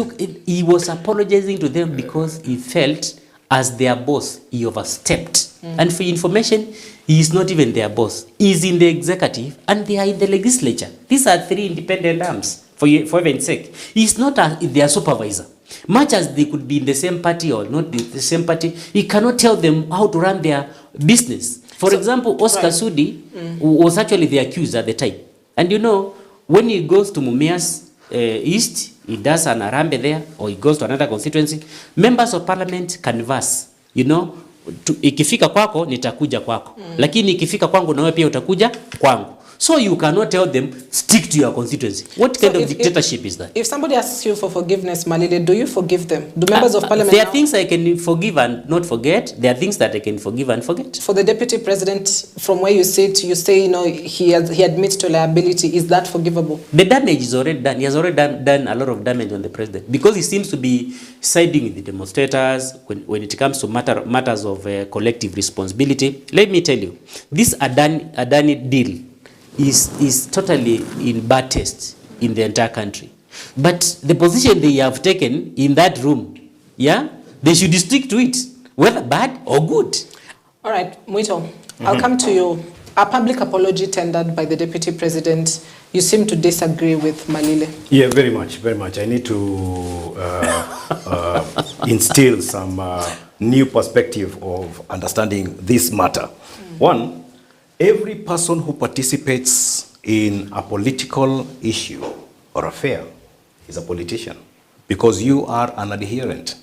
he was apologizing to them because he felt, as their boss, he overstepped. And for information, he is not even their boss. He is in the executive, and they are in the legislature. These are three independent arms, for heaven's sake. He is not their supervisor. Much as they could be in the same party or not the same party, he cannot tell them how to run their business. For example, Oscar Sudi was actually the accused at the time. And you know, when he goes to Mumias East, he does an arambe there, or he goes to another constituency, members of parliament canvass, you know, ikifika kwako, nitakuja kwako. Lakini ikifika kwangu, nawe pia utakuja kwangu. So you cannot tell them, stick to your constituency. What kind of dictatorship is that? If somebody asks you for forgiveness, Malile, do you forgive them? Do members of parliament there are things I can forgive and not forget. There are things that I can forgive and forget. For the deputy president, from where you sit, you say, you know, he admits to liability. Is that forgivable? The damage is already done. He has already done a lot of damage on the president, because he seems to be siding with the demonstrators when it comes to matters of collective responsibility. Let me tell you, this Adani deal is totally in bad taste in the entire country. But the position they have taken in that room, yeah, they should stick to it, whether bad or good. All right, Muito, I'll come to you. A public apology tendered by the deputy president. You seem to disagree with Malile. Yeah, very much, very much. I need to instill some new perspective of understanding this matter. One, every person who participates in a political issue or affair is a politician, because you are an adherent.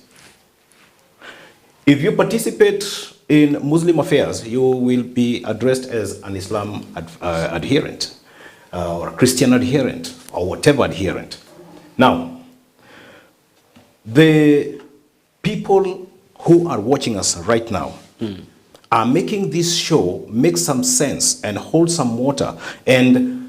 If you participate in Muslim affairs, you will be addressed as an Islam adherent or a Christian adherent or whatever adherent. Now, the people who are watching us right now are making this show make some sense and hold some water and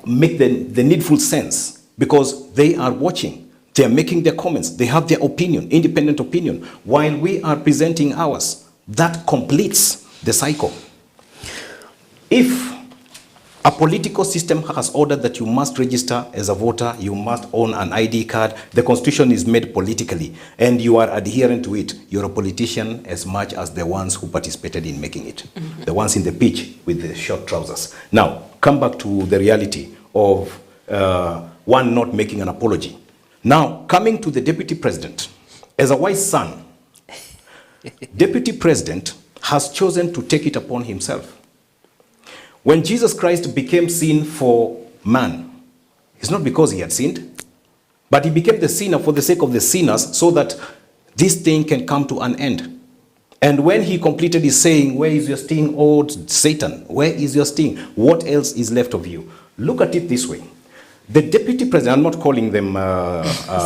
make the needful sense, because they are watching, they are making their comments, they have their opinion, independent opinion, while we are presenting ours. That completes the cycle. If a political system has ordered that you must register as a voter, you must own an ID card, the constitution is made politically, and you are adherent to it, you're a politician as much as the ones who participated in making it. The ones in the pitch with the short trousers. Now, come back to the reality of one not making an apology. Now, coming to the deputy president, as a wise son, deputy president has chosen to take it upon himself. When Jesus Christ became sin for man, it's not because he had sinned, but he became the sinner for the sake of the sinners, so that this thing can come to an end. And when he completed his saying, "Where is your sting, O Satan? Where is your sting? What else is left of you?" Look at it this way. The deputy president, I'm not calling them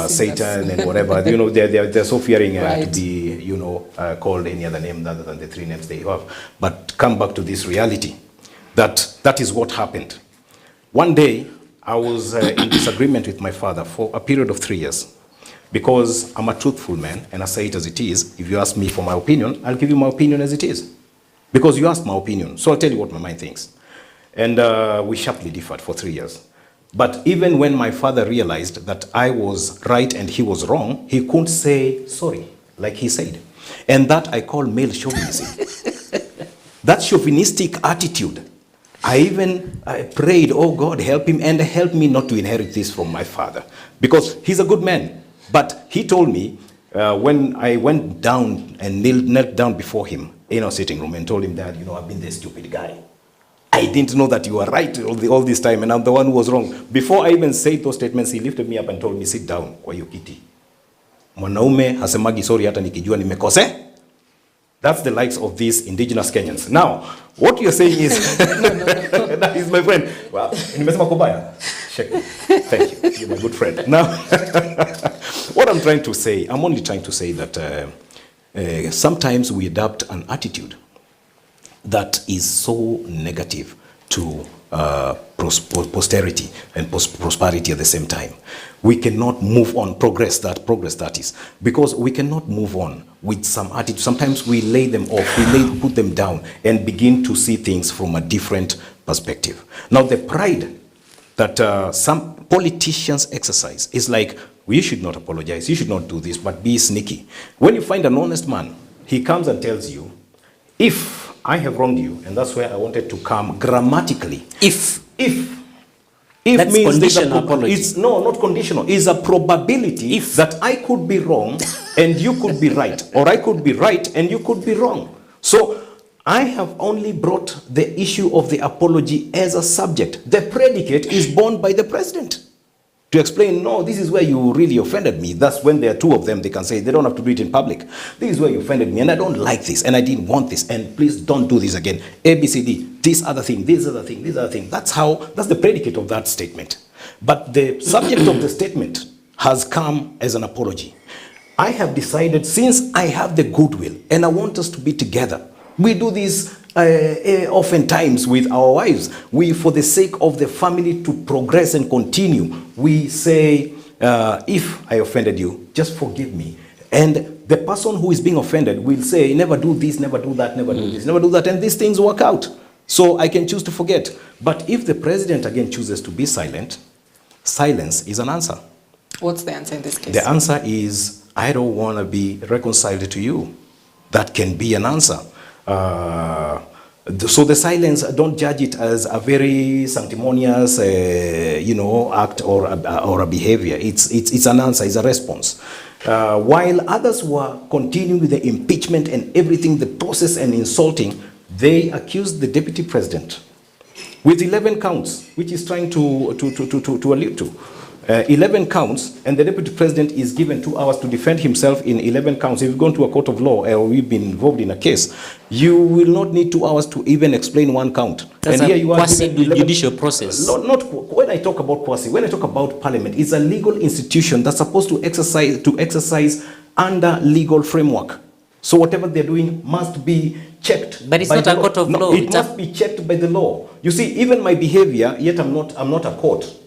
Satan and whatever, you know, they're so fearing to be, you know, called any other name other than the three names they have. But come back to this reality. That is what happened. One day, I was in disagreement with my father for a period of 3 years, because I'm a truthful man and I say it as it is. If you ask me for my opinion, I'll give you my opinion as it is, because you asked my opinion. So I'll tell you what my mind thinks. And we sharply differed for 3 years. But even when my father realized that I was right and he was wrong, he couldn't say sorry, like he said. And that I call male chauvinism. That chauvinistic attitude. I even prayed, "Oh God, help him and help me not to inherit this from my father," because he's a good man. But he told me when I went down and knelt down before him, sitting room and told him that, I've been the stupid guy. I didn't know that you were right all this time, and I'm the one who was wrong. Before I even said those statements, he lifted me up and told me, sit down kwa hiyo kiti. Mwanaume hasemagi sorry hata nikijua nimekose. That's the likes of these indigenous Kenyans. Now, what you're saying is, that is my friend. Well, nimesema kubaya. Thank you. You're my good friend. Now, what I'm trying to say, I'm only trying to say that sometimes we adopt an attitude that is so negative to posterity and prosperity at the same time. We cannot move on, progress that is, because we cannot move on with some attitude. Sometimes we lay them off, put them down and begin to see things from a different perspective. Now, the pride that some politicians exercise is like, well, you should not apologize, you should not do this, but be sneaky. When you find an honest man, he comes and tells you, if I have wronged you, and that's where I wanted to come grammatically. If that's means conditional apology. It's not conditional. It's a probability that I could be wrong and you could be right, or I could be right and you could be wrong. So I have only brought the issue of the apology as a subject. The predicate is borne by the president to explain, no, this is where you really offended me. That's when there are two of them, they can say, they don't have to do it in public. This is where you offended me, and I don't like this, and I didn't want this, and please don't do this again. A, B, C, D, this other thing, this other thing, this other thing. That's the predicate of that statement. But the subject of the statement has come as an apology. I have decided, since I have the goodwill, and I want us to be together, we do this oftentimes with our wives. We, for the sake of the family to progress and continue, we say, if I offended you, just forgive me. And the person who is being offended will say, never do this, never do that, never do this, never do that, and these things work out. So I can choose to forget. But if the president again chooses to be silent, silence is an answer. What's the answer in this case? The answer is, I don't want to be reconciled to you. That can be an answer. So the silence, don't judge it as a very sanctimonious, act or a behavior. It's an answer, it's a response. While others were continuing with the impeachment and everything, the process and insulting, they accused the deputy president with 11 counts, which is trying to allude to. 11 counts, and the deputy president is given 2 hours to defend himself in 11 counts. If you've gone to a court of law or we've been involved in a case, you will not need 2 hours to even explain 1 count. That's and here you are quasi-judicial process. Not when I talk about quasi, when I talk about parliament, it's a legal institution that's supposed to exercise under legal framework. So whatever they're doing must be checked. But it's not a court of law. No, it must be checked by the law. You see, even my behavior, yet I'm not a court.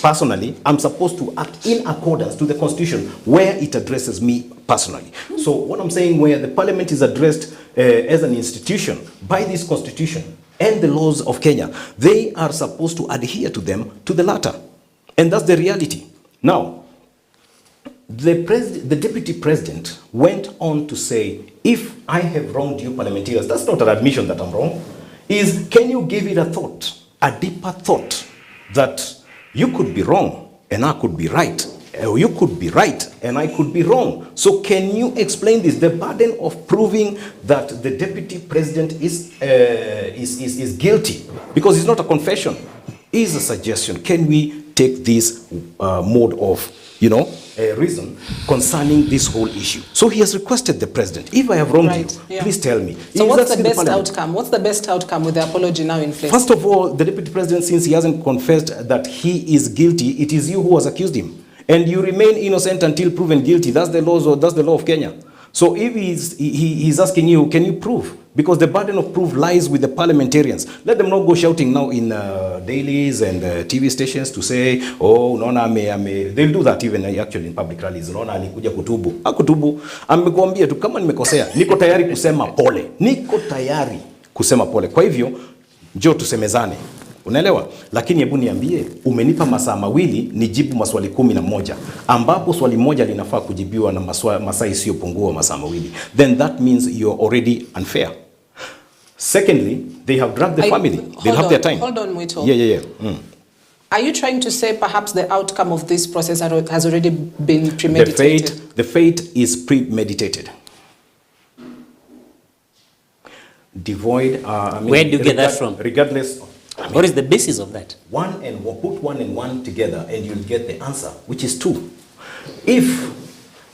Personally, I'm supposed to act in accordance to the Constitution where it addresses me personally. So what I'm saying, where the Parliament is addressed as an institution by this Constitution and the laws of Kenya, they are supposed to adhere to them to the latter. And that's the reality. Now, the Deputy President went on to say, if I have wronged you parliamentarians, that's not an admission that I'm wrong, is can you give it a thought, a deeper thought, that you could be wrong and I could be right, or you could be right and I could be wrong. So can you explain this? The burden of proving that the deputy president is guilty, because it's not a confession, is a suggestion. Can we take this mode of reason concerning this whole issue? So he has requested the president, if I have wronged you, please tell me. So what's the best outcome? What's the best outcome with the apology now in place? First of all, the deputy president, since he hasn't confessed that he is guilty, it is you who has accused him. And you remain innocent until proven guilty. That's the law of Kenya. So if he's asking you, can you prove? Because the burden of proof lies with the parliamentarians. Let them not go shouting now in dailies and TV stations to say, oh, unaona they'll do that even actually in public rallies. Unaona alikuja kutubu. Hakutubu. Amekuambia tu kama nimekosea, niko tayari kusema pole. Niko tayari kusema pole. Kwa hivyo, njoo tusemezane. Unaelewa? Lakini hebu niambie, umenipa masaa mawili nijibu maswali 11, ambapo swali moja linafaa kujibiwa na masaa isiyopungua masaa mawili. Then that means you're already unfair. Secondly, they have dragged the family. They'll have their time. Hold on, Mwito. Yeah. Are you trying to say perhaps the outcome of this process has already been premeditated? The fate is premeditated. devoid. Where do you get that from? Regardless. What is the basis of that? Put one and one together and you'll get the answer, which is 2. If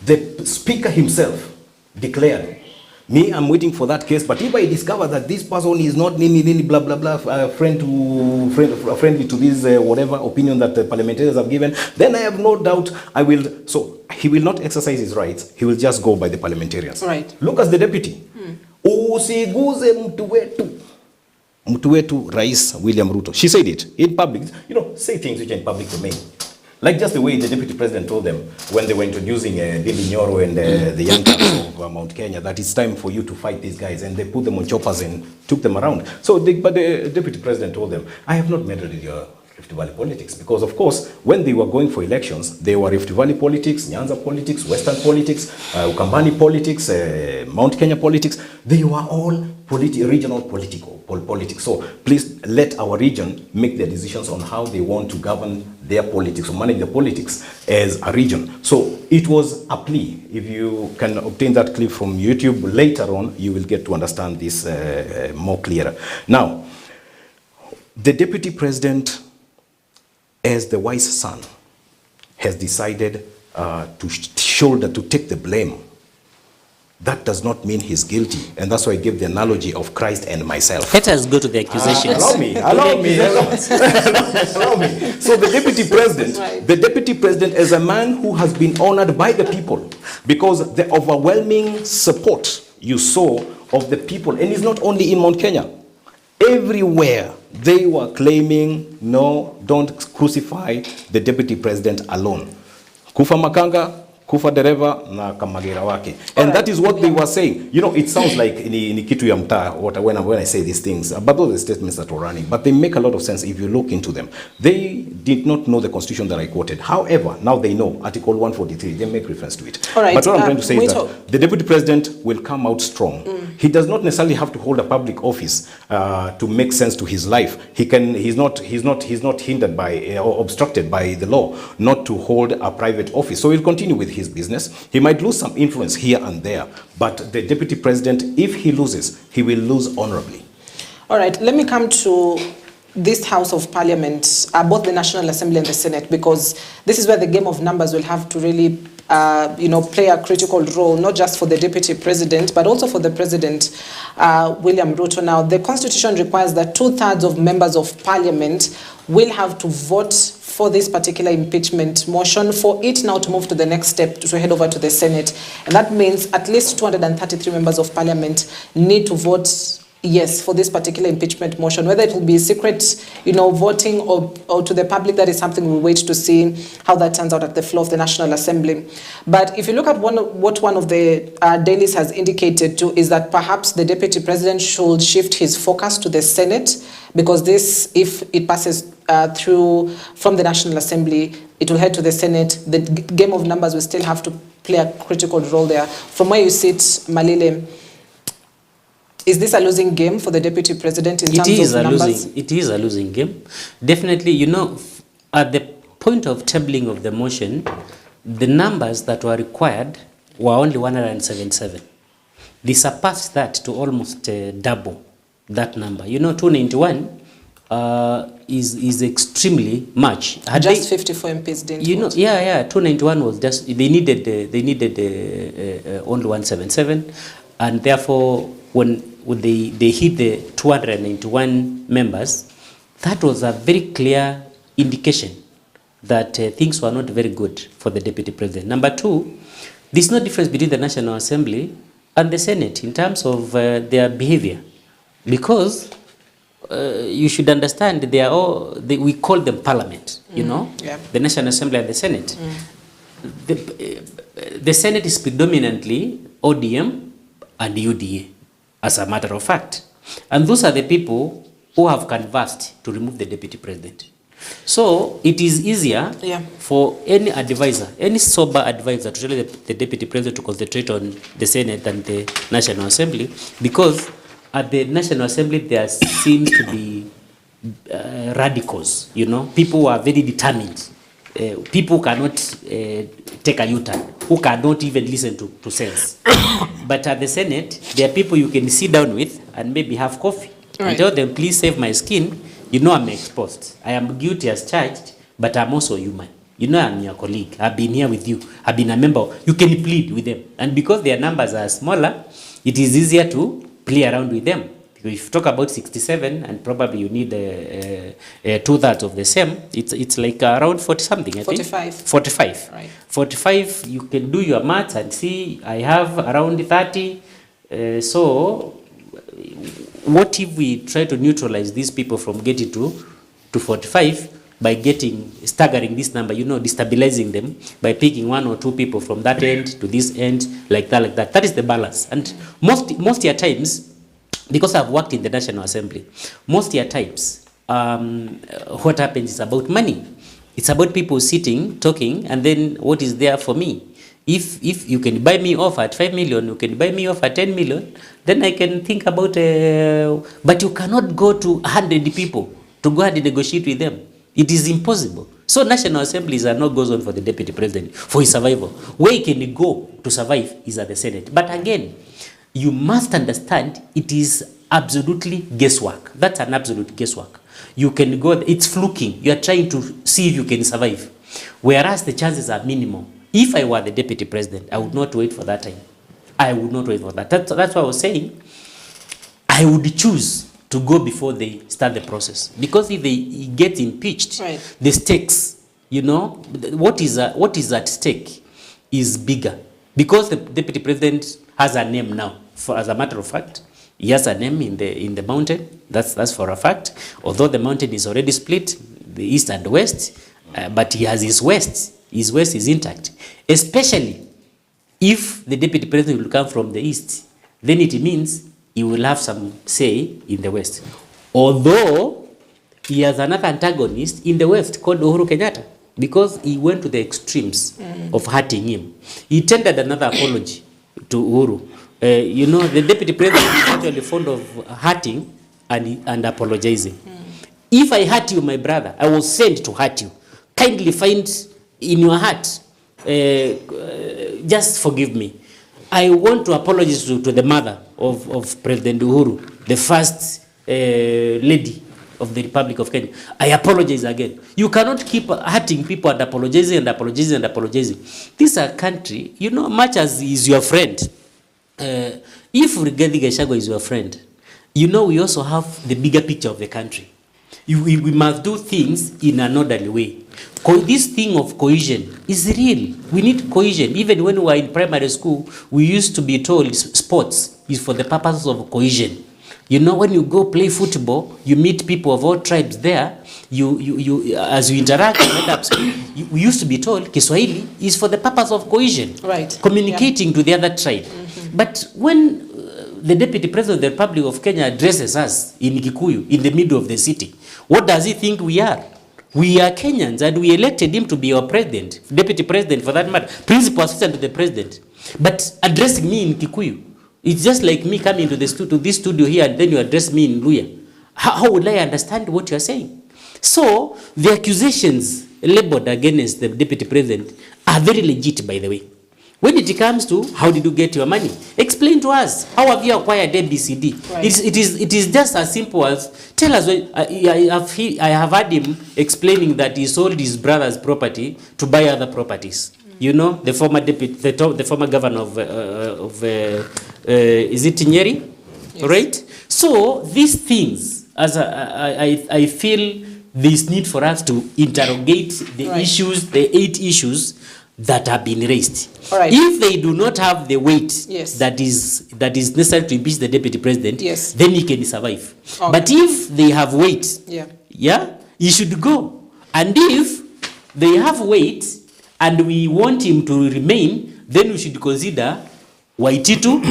the speaker himself declared, me, I'm waiting for that case, but if I discover that this person is not blah blah blah, friendly to this whatever opinion that the parliamentarians have given, then I have no doubt I will. So he will not exercise his rights. He will just go by the parliamentarians. Right. Look at the deputy. Usiguze mtu wetu Rais William Ruto. She said it in public. You know, say things which are in public domain. Like just the way the deputy president told them when they were introducing Billy Nyoro and the young guys of Mount Kenya that it's time for you to fight these guys, and they put them on choppers and took them around. But the deputy president told them, I have not meddled with your Rift Valley politics, because of course when they were going for elections, they were Rift Valley politics, Nyanza politics, Western politics, Ukambani politics, Mount Kenya politics. They were all regional politics. So please let our region make their decisions on how they want to govern their politics or manage the politics as a region. So it was a plea. If you can obtain that clip from YouTube later on, you will get to understand this more clearer. Now, the deputy president, as the wise son, has decided to take the blame. That does not mean he's guilty, and that's why I give the analogy of Christ and myself. Let us go to the accusations. Allow me. So the deputy president is a man who has been honored by the people, because the overwhelming support you saw of the people, and it's not only in Mount Kenya, everywhere they were claiming, no, don't crucify the deputy president alone. Kufa Makanga, Kufa dereva na Kamagera wake. And that is what they were saying. You know, it sounds like ni kitu ya mtaa when I say these things, but those are the statements that were running. But they make a lot of sense if you look into them. They did not know the constitution that I quoted. However, now they know Article 143. They make reference to it. All right, but what I'm trying to say is that the deputy president will come out strong. He does not necessarily have to hold a public office to make sense to his life. He's not hindered by or obstructed by the law not to hold a private office. So he'll continue with his business. He might lose some influence here and there, but the deputy president, if he loses, he will lose honorably. All right, let me come to this House of Parliament, both the National Assembly and the Senate, because this is where the game of numbers will have to really play a critical role, not just for the deputy president, but also for the president, William Ruto. Now, the constitution requires that 2/3 of members of parliament will have to vote for this particular impeachment motion for it now to move to the next step, to head over to the Senate. And that means at least 233 members of parliament need to vote yes for this particular impeachment motion. Whether it will be secret, voting or to the public, that is something we'll wait to see how that turns out at the floor of the National Assembly. But if you look at what one of the dailies has indicated too, is that perhaps the deputy president should shift his focus to the Senate, because this, if it passes through from the National Assembly, it will head to the Senate. The game of numbers will still have to play a critical role there. From where you sit, Malile, is this a losing game for the deputy president in terms of numbers? It is a losing game. Definitely, at the point of tabling of the motion, the numbers that were required were only 177. They surpassed that to almost double that number. 291 is extremely much. Just 54 MPs didn't vote. 291 was just, they needed only 177, and therefore when they hit the 291 members, that was a very clear indication that things were not very good for the deputy president. Number two, there's no difference between the National Assembly and the Senate in terms of their behavior, because you should understand we call them parliament, the National Assembly and the Senate. The Senate is predominantly ODM and UDA, as a matter of fact. And those are the people who have canvassed to remove the deputy president. So it is easier for any advisor, any sober advisor, to tell the deputy president to concentrate on the Senate than the National Assembly, because at the National Assembly there seems to be radicals, people who are very determined people cannot take a U-turn, who cannot even listen to sense. But at the Senate, there are people you can sit down with and maybe have coffee. Right. And tell them, please save my skin. You know I'm exposed. I am guilty as charged, but I'm also human. You know I'm your colleague. I've been here with you. I've been a member. You can plead with them. And because their numbers are smaller, it is easier to play around with them. Because if you talk about 67 and probably you need 2/3 of the same, it's like around 40 something, I 45. think. 45. Right. 45, you can do your maths and see I have around 30. So what if we try to neutralize these people from getting to 45 by staggering this number, destabilizing them by picking 1 or 2 people from that end to this end, like that. That is the balance. And most your times, because I've worked in the National Assembly, most your times, what happens is about money. It's about people sitting, talking, and then what is there for me. If you can buy me off at 5 million, you can buy me off at 10 million, then I can think about, but you cannot go to 100 people to go ahead and negotiate with them. It is impossible. So National Assemblies are not goes on for the Deputy President, for his survival. Where he can go to survive is at the Senate. But again, you must understand it is absolutely guesswork. That's an absolute guesswork. You can go, it's fluking. You are trying to see if you can survive. Whereas the chances are minimal. If I were the Deputy President, I would not wait for that time. I would not wait for that. That's what I was saying. I would choose to go before they start the process. Because if they get impeached, right, the stakes, what is at stake is bigger. Because the Deputy President has a name now. As a matter of fact, he has a name in the mountain. That's for a fact. Although the mountain is already split, the east and west, but he has his west. His west is intact. Especially if the Deputy President will come from the east, then it means he will have some say in the west. Although he has another antagonist in the west called Uhuru Kenyatta, because he went to the extremes of hurting him. He tendered another apology to Uhuru. The Deputy President is actually fond of hurting and apologizing. If I hurt you, my brother, I was sent to hurt you. Kindly find in your heart, just forgive me. I want to apologize to the mother of President Uhuru, the first lady of the Republic of Kenya. I apologize again. You cannot keep hurting people and apologizing and apologizing and apologizing. This is a country, much as is your friend. If Gachagua'S is your friend, we also have the bigger picture of the country. We must do things in an orderly way. This thing of cohesion is real. We need cohesion. Even when we were in primary school, we used to be told sports is for the purposes of cohesion. When you go play football, you meet people of all tribes there. As you interact, we used to be told Kiswahili is for the purpose of cohesion, right? Communicating to the other tribe. But when the Deputy President of the Republic of Kenya addresses us in Kikuyu, in the middle of the city, what does he think we are? We are Kenyans, and we elected him to be our president, Deputy President for that matter, principal assistant to the president. But addressing me in Kikuyu, it's just like me coming to this studio here and then you address me in Luya. How would I understand what you are saying? So the accusations labeled against the Deputy President are very legit, by the way. When it comes to how did you get your money, explain to us. How have you acquired ABCD? Right. It is just as simple as tell us. I have heard him explaining that he sold his brother's property to buy other properties. The former the former governor of is it Nyeri? Yes. Right? So these things, as I feel this need for us to interrogate the right issues, the 8 issues that have been raised. Right. If they do not have the weight yes that is necessary to impeach the Deputy President, yes, then he can survive. Okay. But if they have weight, he should go. And if they have weight and we want him to remain, then we should consider Waititu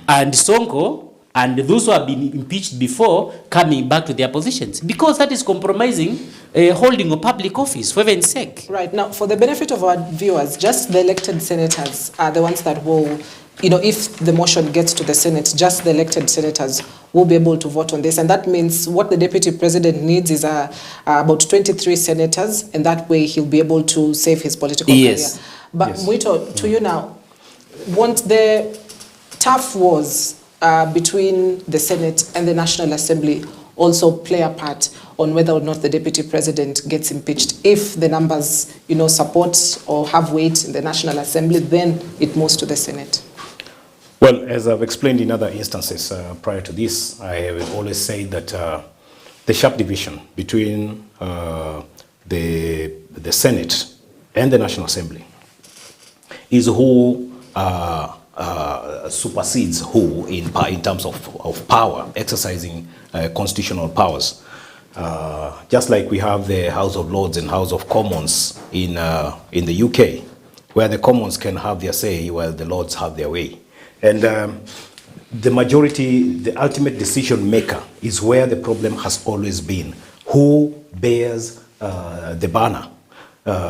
and Sonko and those who have been impeached before coming back to their positions, because that is compromising holding a public office, for heaven's sake. Right. Now, for the benefit of our viewers, just the elected senators are the ones that will, if the motion gets to the Senate, just the elected senators will be able to vote on this. And that means what the deputy president needs is about 23 senators, and that way he'll be able to save his political career. But yes. Muito, to you now, won't the tough wars between the Senate and the National Assembly also play a part on whether or not the deputy president gets impeached? If the numbers, support or have weight in the National Assembly, then it moves to the Senate. Well, as I've explained in other instances prior to this, I have always said that the sharp division between the Senate and the National Assembly is who supersedes who in terms of power, exercising constitutional powers. Just like we have the House of Lords and House of Commons in the UK, where the Commons can have their say while the Lords have their way. And the majority, the ultimate decision maker, is where the problem has always been. Who bears the banner?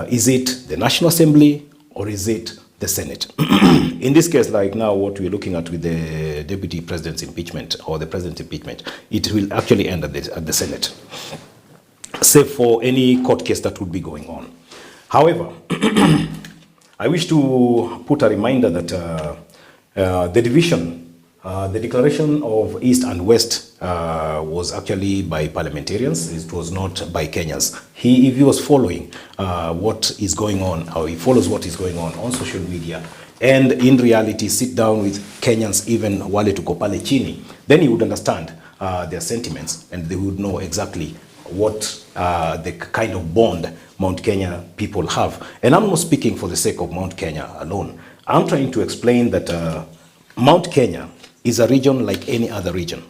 Is it the National Assembly or is it the Senate? In this case, like now, what we're looking at with the Deputy President's impeachment or the President's impeachment, it will actually end at the Senate, save for any court case that would be going on. However, I wish to put a reminder that the division, the declaration of East and West was actually by parliamentarians. It was not by Kenyans. If he was following what is going on, or he follows what is going on social media, and in reality sit down with Kenyans, even wale tuko pale chini, then he would understand their sentiments, and they would know exactly what the kind of bond Mount Kenya people have. And I'm not speaking for the sake of Mount Kenya alone. I'm trying to explain that Mount Kenya is a region like any other region.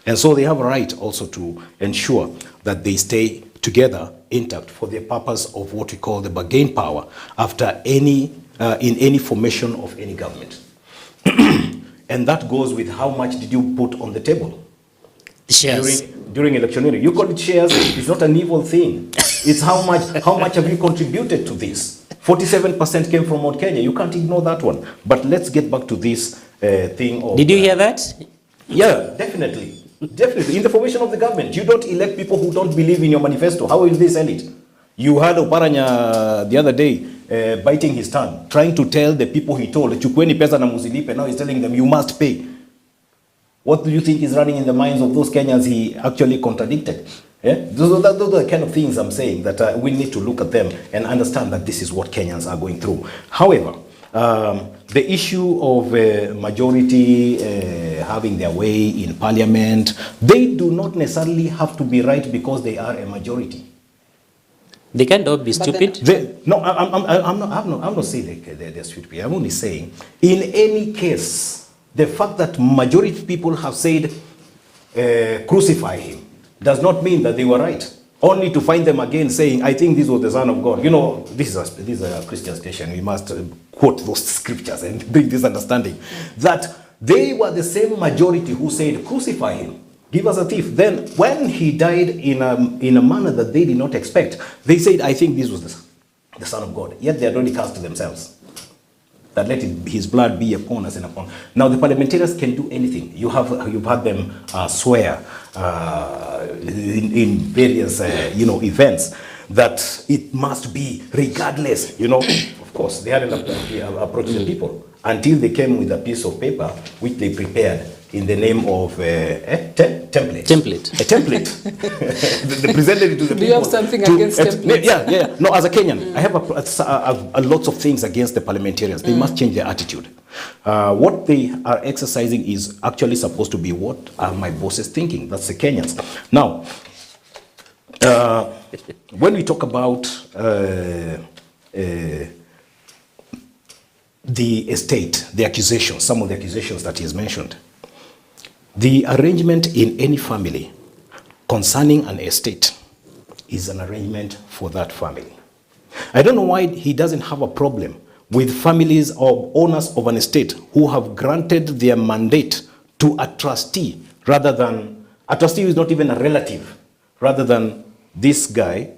And so they have a right also to ensure that they stay together intact for the purpose of what we call the bargain power after in any formation of any government. And that goes with how much did you put on the table? Shares. During electioneering. You call it shares, it's not an evil thing. It's how much have you contributed to this? 47% came from Mount Kenya. You can't ignore that one. But let's get back to this thing of... Did you hear that? Yeah, definitely. Definitely. In the formation of the government, you don't elect people who don't believe in your manifesto. How will they sell it? You heard Oparanya the other day biting his tongue, trying to tell the people he told, chukweni pesa na musilipe. Now he's telling them, you must pay. What do you think is running in the minds of those Kenyans he actually contradicted? Yeah? Those are the kind of things I'm saying that we need to look at them and understand that this is what Kenyans are going through. However, the issue of majority having their way in parliament, they do not necessarily have to be right because they are a majority. They can't all be stupid. I'm not saying they're stupid. I'm only saying, in any case, the fact that majority of people have said crucify him does not mean that they were right. Only to find them again saying, I think this was the Son of God. You know, this is a Christian station. We must quote those scriptures and bring this understanding that they were the same majority who said, crucify him, give us a thief. Then when he died in a manner that they did not expect, they said, I think this was the Son of God. Yet they had already cast themselves. That let his blood be upon us and upon. Now the parliamentarians can do anything. You've had them swear in various events that it must be regardless. Of course they hadn't approached the people until they came with a piece of paper which they prepared in the name of a template. A template. They presented it to the people. Do you have something against templates? Yeah. No, as a Kenyan, I have a lots of things against the parliamentarians. They must change their attitude. What they are exercising is actually supposed to be what are my bosses thinking. That's the Kenyans. Now, when we talk about the estate, the accusations, some of the accusations that he has mentioned, the arrangement in any family concerning an estate is an arrangement for that family. I don't know why he doesn't have a problem with families or owners of an estate who have granted their mandate to a trustee rather than, a trustee who is not even a relative, rather than this guy,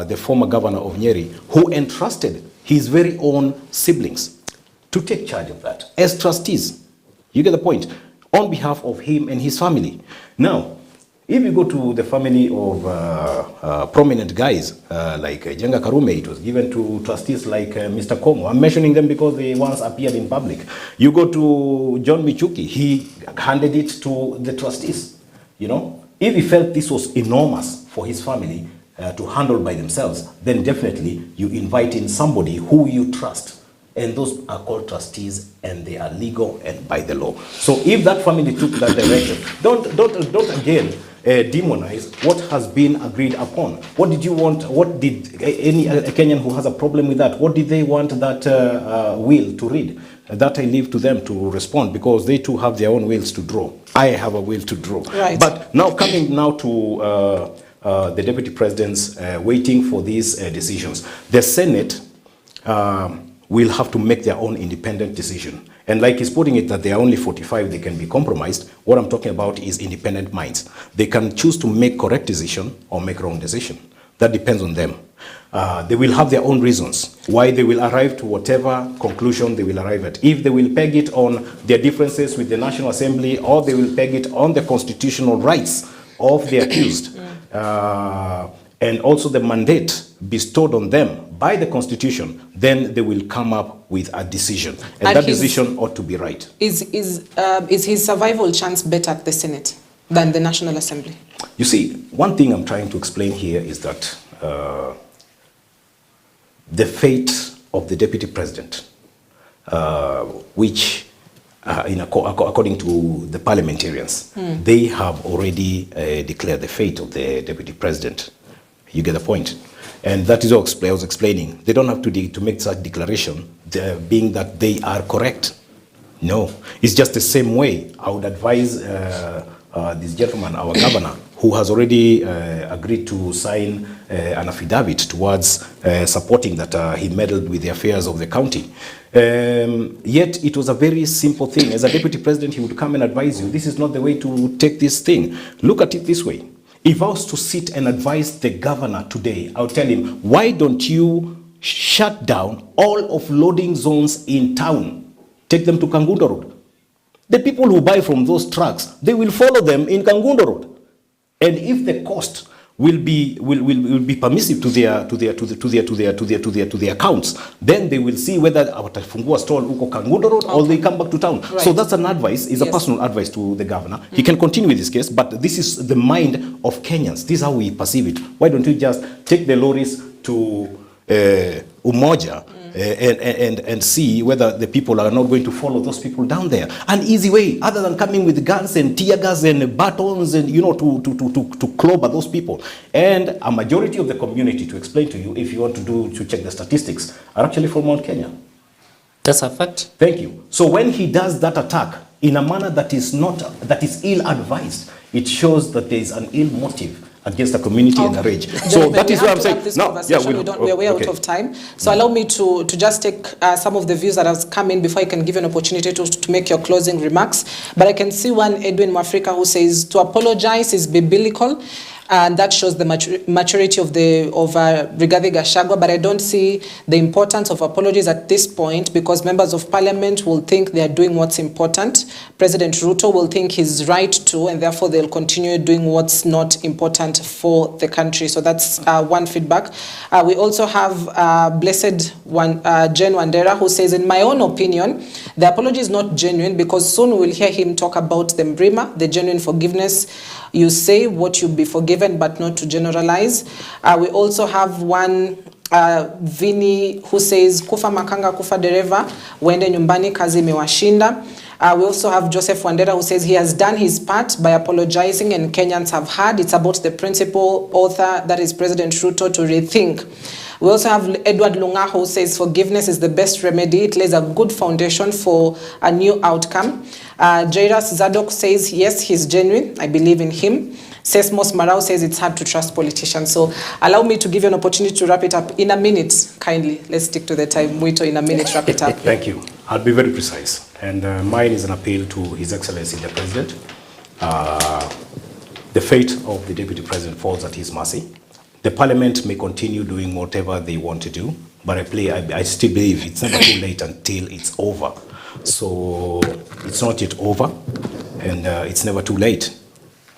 the former governor of Nyeri, who entrusted his very own siblings to take charge of that as trustees. You get the point? on behalf of him and his family. Now, if you go to the family of prominent guys like Jenga Karume, it was given to trustees like Mr. Kongo. I'm mentioning them because they once appeared in public. You go to John Michuki, he handed it to the trustees. You know, if he felt this was enormous for his family to handle by themselves, then definitely you invite in somebody who you trust. And those are called trustees, and they are legal and by the law. So if that family took that direction, don't again demonize what has been agreed upon. What did you want? What did any Kenyan who has a problem with that? What did they want that will to read? That I leave to them to respond, because they too have their own wills to draw. I have a will to draw. Right. But now coming now to the deputy presidents waiting for these decisions, the Senate will have to make their own independent decision. And like he's putting it, that there are only 45, they can be compromised. What I'm talking about is independent minds. They can choose to make correct decision or make wrong decision. That depends on them. They will have their own reasons why they will arrive to whatever conclusion they will arrive at. If they will peg it on their differences with the National Assembly, or they will peg it on the constitutional rights of the accused, and also the mandate bestowed on them by the Constitution, then they will come up with a decision. And that decision ought to be right. Is his survival chance better at the Senate than the National Assembly? You see, one thing I'm trying to explain here is that the fate of the deputy president, which according to the parliamentarians, they have already declared the fate of the deputy president. You get the point? And that is what I was explaining. They don't have to make such declaration, being that they are correct. No, it's just the same way I would advise this gentleman, our governor, who has already agreed to sign an affidavit towards supporting that he meddled with the affairs of the county. Yet it was a very simple thing. As a deputy president, he would come and advise you, this is not the way to take this thing. Look at it this way. If I was to sit and advise the governor today, I would tell him, why don't you shut down all of loading zones in town? Take them to Kangundo Road. The people who buy from those trucks, they will follow them in Kangundo Road. And if the cost will be permissive to their accounts, then they will see whether watafungua stall uko Kangundo Road or they come back to town. Right. So that's an advice, is a personal advice to the governor. He can continue with this case, but this is the mind of Kenyans. This is how we perceive it. Why don't you just take the lorries to Umoja and see whether the people are not going to follow those people down there? An easy way, other than coming with guns and tear gas and batons and, you know, to clobber those people. And a majority of the community, to explain to you, if you want to check the statistics, are actually from Mount Kenya. That's a fact. Thank you. So when he does that attack in a manner that is ill-advised, it shows that there is an ill motive against the community and the rage. So that is why I'm saying, we're way out of time. So allow me to just take some of the views that have come in before I can give you an opportunity to make your closing remarks. But I can see one, Edwin Mwafrika, who says to apologize is biblical. And that shows the maturity of Rigathi Gachagua, but I don't see the importance of apologies at this point, because members of parliament will think they are doing what's important. President Ruto will think he's right to, and therefore they'll continue doing what's not important for the country. So that's one feedback. We also have Blessed Jen Wandera, who says, in my own opinion, the apology is not genuine, because soon we'll hear him talk about the Mrima, the genuine forgiveness. You say what you'll be forgiven, but not to generalize. We also have one, Vini, who says, kufa makanga kufa dereva, wende nyumbani kazi imewashinda. We also have Joseph Wandera, who says he has done his part by apologizing, and Kenyans have heard. It's about the principal author, that is President Ruto, to rethink. We also have Edward Lunga, who says forgiveness is the best remedy. It lays a good foundation for a new outcome. Jairus Zadok says, yes, he's genuine. I believe in him. Sesmos Marau says it's hard to trust politicians. So allow me to give you an opportunity to wrap it up in a minute, kindly. Let's stick to the time. Muito, in a minute, wrap it up. Thank you. I'll be very precise. And mine is an appeal to His Excellency the President. The fate of the Deputy President falls at his mercy. The Parliament may continue doing whatever they want to do, but I still believe it's never too late until it's over. So it's not yet over. and it's never too late.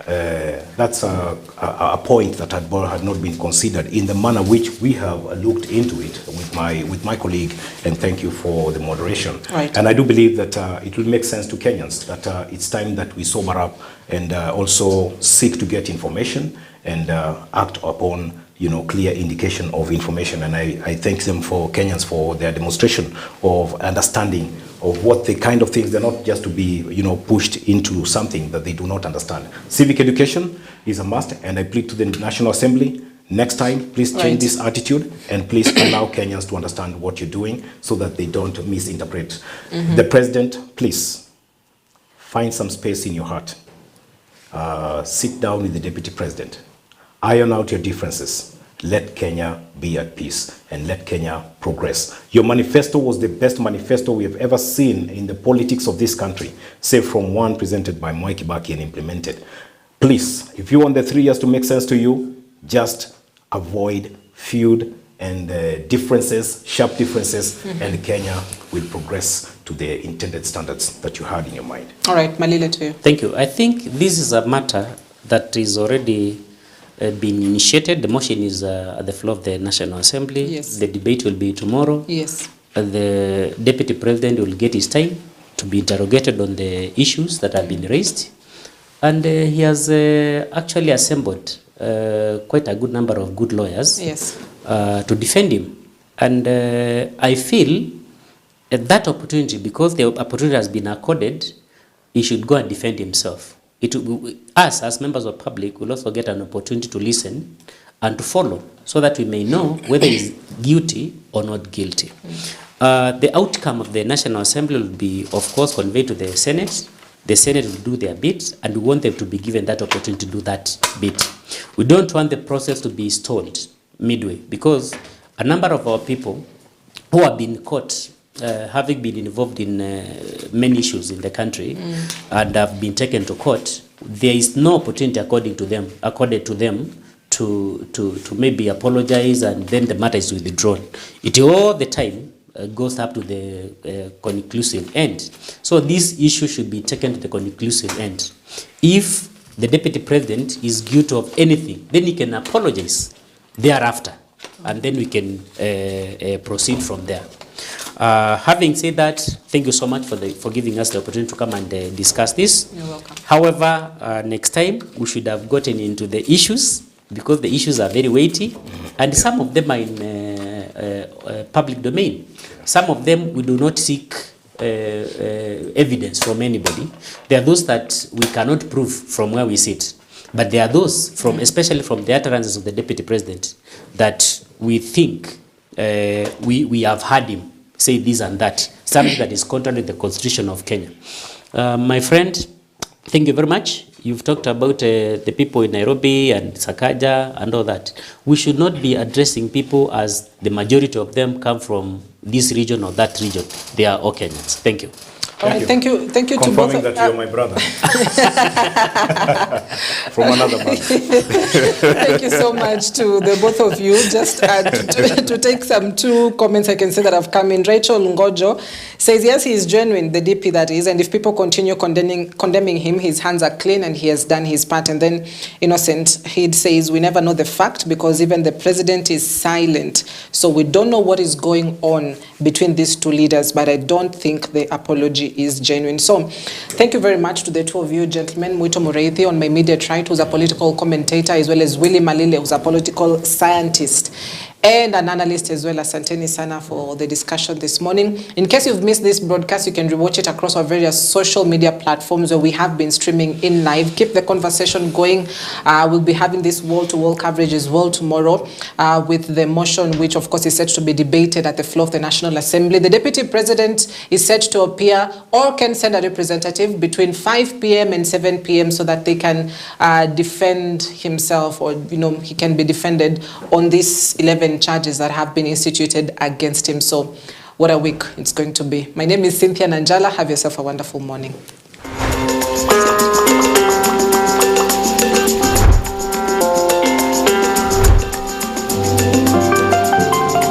That's a point that had not been considered in the manner which we have looked into it with my colleague, and thank you for the moderation. Right. And I do believe that it will make sense to Kenyans that it's time that we sober up and also seek to get information and act upon clear indication of information. And I thank them for Kenyans for their demonstration of understanding of what the kind of things, they're not just to be pushed into something that they do not understand. Civic education is a must, and I plead to the National Assembly, next time please change this attitude and please allow Kenyans to understand what you're doing so that they don't misinterpret. The President, please find some space in your heart. Sit down with the Deputy President, iron out your differences. Let Kenya be at peace and let Kenya progress. Your manifesto was the best manifesto we have ever seen in the politics of this country, save from one presented by Mwai Kibaki and implemented. Please, if you want the 3 years to make sense to you, just avoid feud and differences, sharp differences, and Kenya will progress to the intended standards that you had in your mind. All right, Malile, to you. Thank you. I think this is a matter that is already been initiated. The motion is at the floor of the National Assembly. Yes. The debate will be tomorrow. Yes. The Deputy President will get his time to be interrogated on the issues that have been raised. And he has actually assembled quite a good number of good lawyers, yes, to defend him. And I feel that opportunity, because the opportunity has been accorded, he should go and defend himself. Us, as members of public, will also get an opportunity to listen and to follow so that we may know whether he's guilty or not guilty. The outcome of the National Assembly will be, of course, conveyed to the Senate. The Senate will do their bit, and we want them to be given that opportunity to do that bit. We don't want the process to be stalled midway, because a number of our people who have been caught having been involved in many issues in the country and have been taken to court, there is no opportunity accorded to them to maybe apologize, and then the matter is withdrawn. It all the time goes up to the conclusive end. So this issue should be taken to the conclusive end. If the Deputy President is guilty of anything, then he can apologize thereafter, and then we can proceed from there. Having said that, thank you so much for giving us the opportunity to come and discuss this. You're welcome. However, next time we should have gotten into the issues, because the issues are very weighty, and some of them are in public domain. Some of them we do not seek evidence from anybody. There are those that we cannot prove from where we sit, but there are those, especially from the utterances of the Deputy President, that we think we have heard him say this and that, something that is contrary to the Constitution of Kenya. My friend, thank you very much. You've talked about the people in Nairobi and Sakaja and all that. We should not be addressing people as the majority of them come from this region or that region. They are all Kenyans. Thank you. All right, thank you to both. Confirming that you're my brother. From another mother. Thank you so much to the both of you. Just to take some two comments I can say that have come in. Rachel Ngojo says, yes, he is genuine, the DP that is, and if people continue condemning him, his hands are clean and he has done his part. And then Innocent Heed says, we never know the fact because even the president is silent. So we don't know what is going on between these two leaders, but I don't think the apology is genuine. So thank you very much to the two of you gentlemen. Muito Mureithi on my immediate right, who's a political commentator, as well as Willie Malile, who's a political scientist and an analyst as well. Asanteni sana for the discussion this morning. In case you've missed this broadcast, you can rewatch it across our various social media platforms where we have been streaming in live. Keep the conversation going. We'll be having this wall-to-wall coverage as well tomorrow with the motion, which of course is set to be debated at the floor of the National Assembly. The Deputy President is set to appear or can send a representative between 5 p.m. and 7 p.m. so that they can defend himself, or he can be defended on these 11 charges that have been instituted against him. So what a week it's going to be. My name is Cynthia Nanjala. Have yourself a wonderful morning.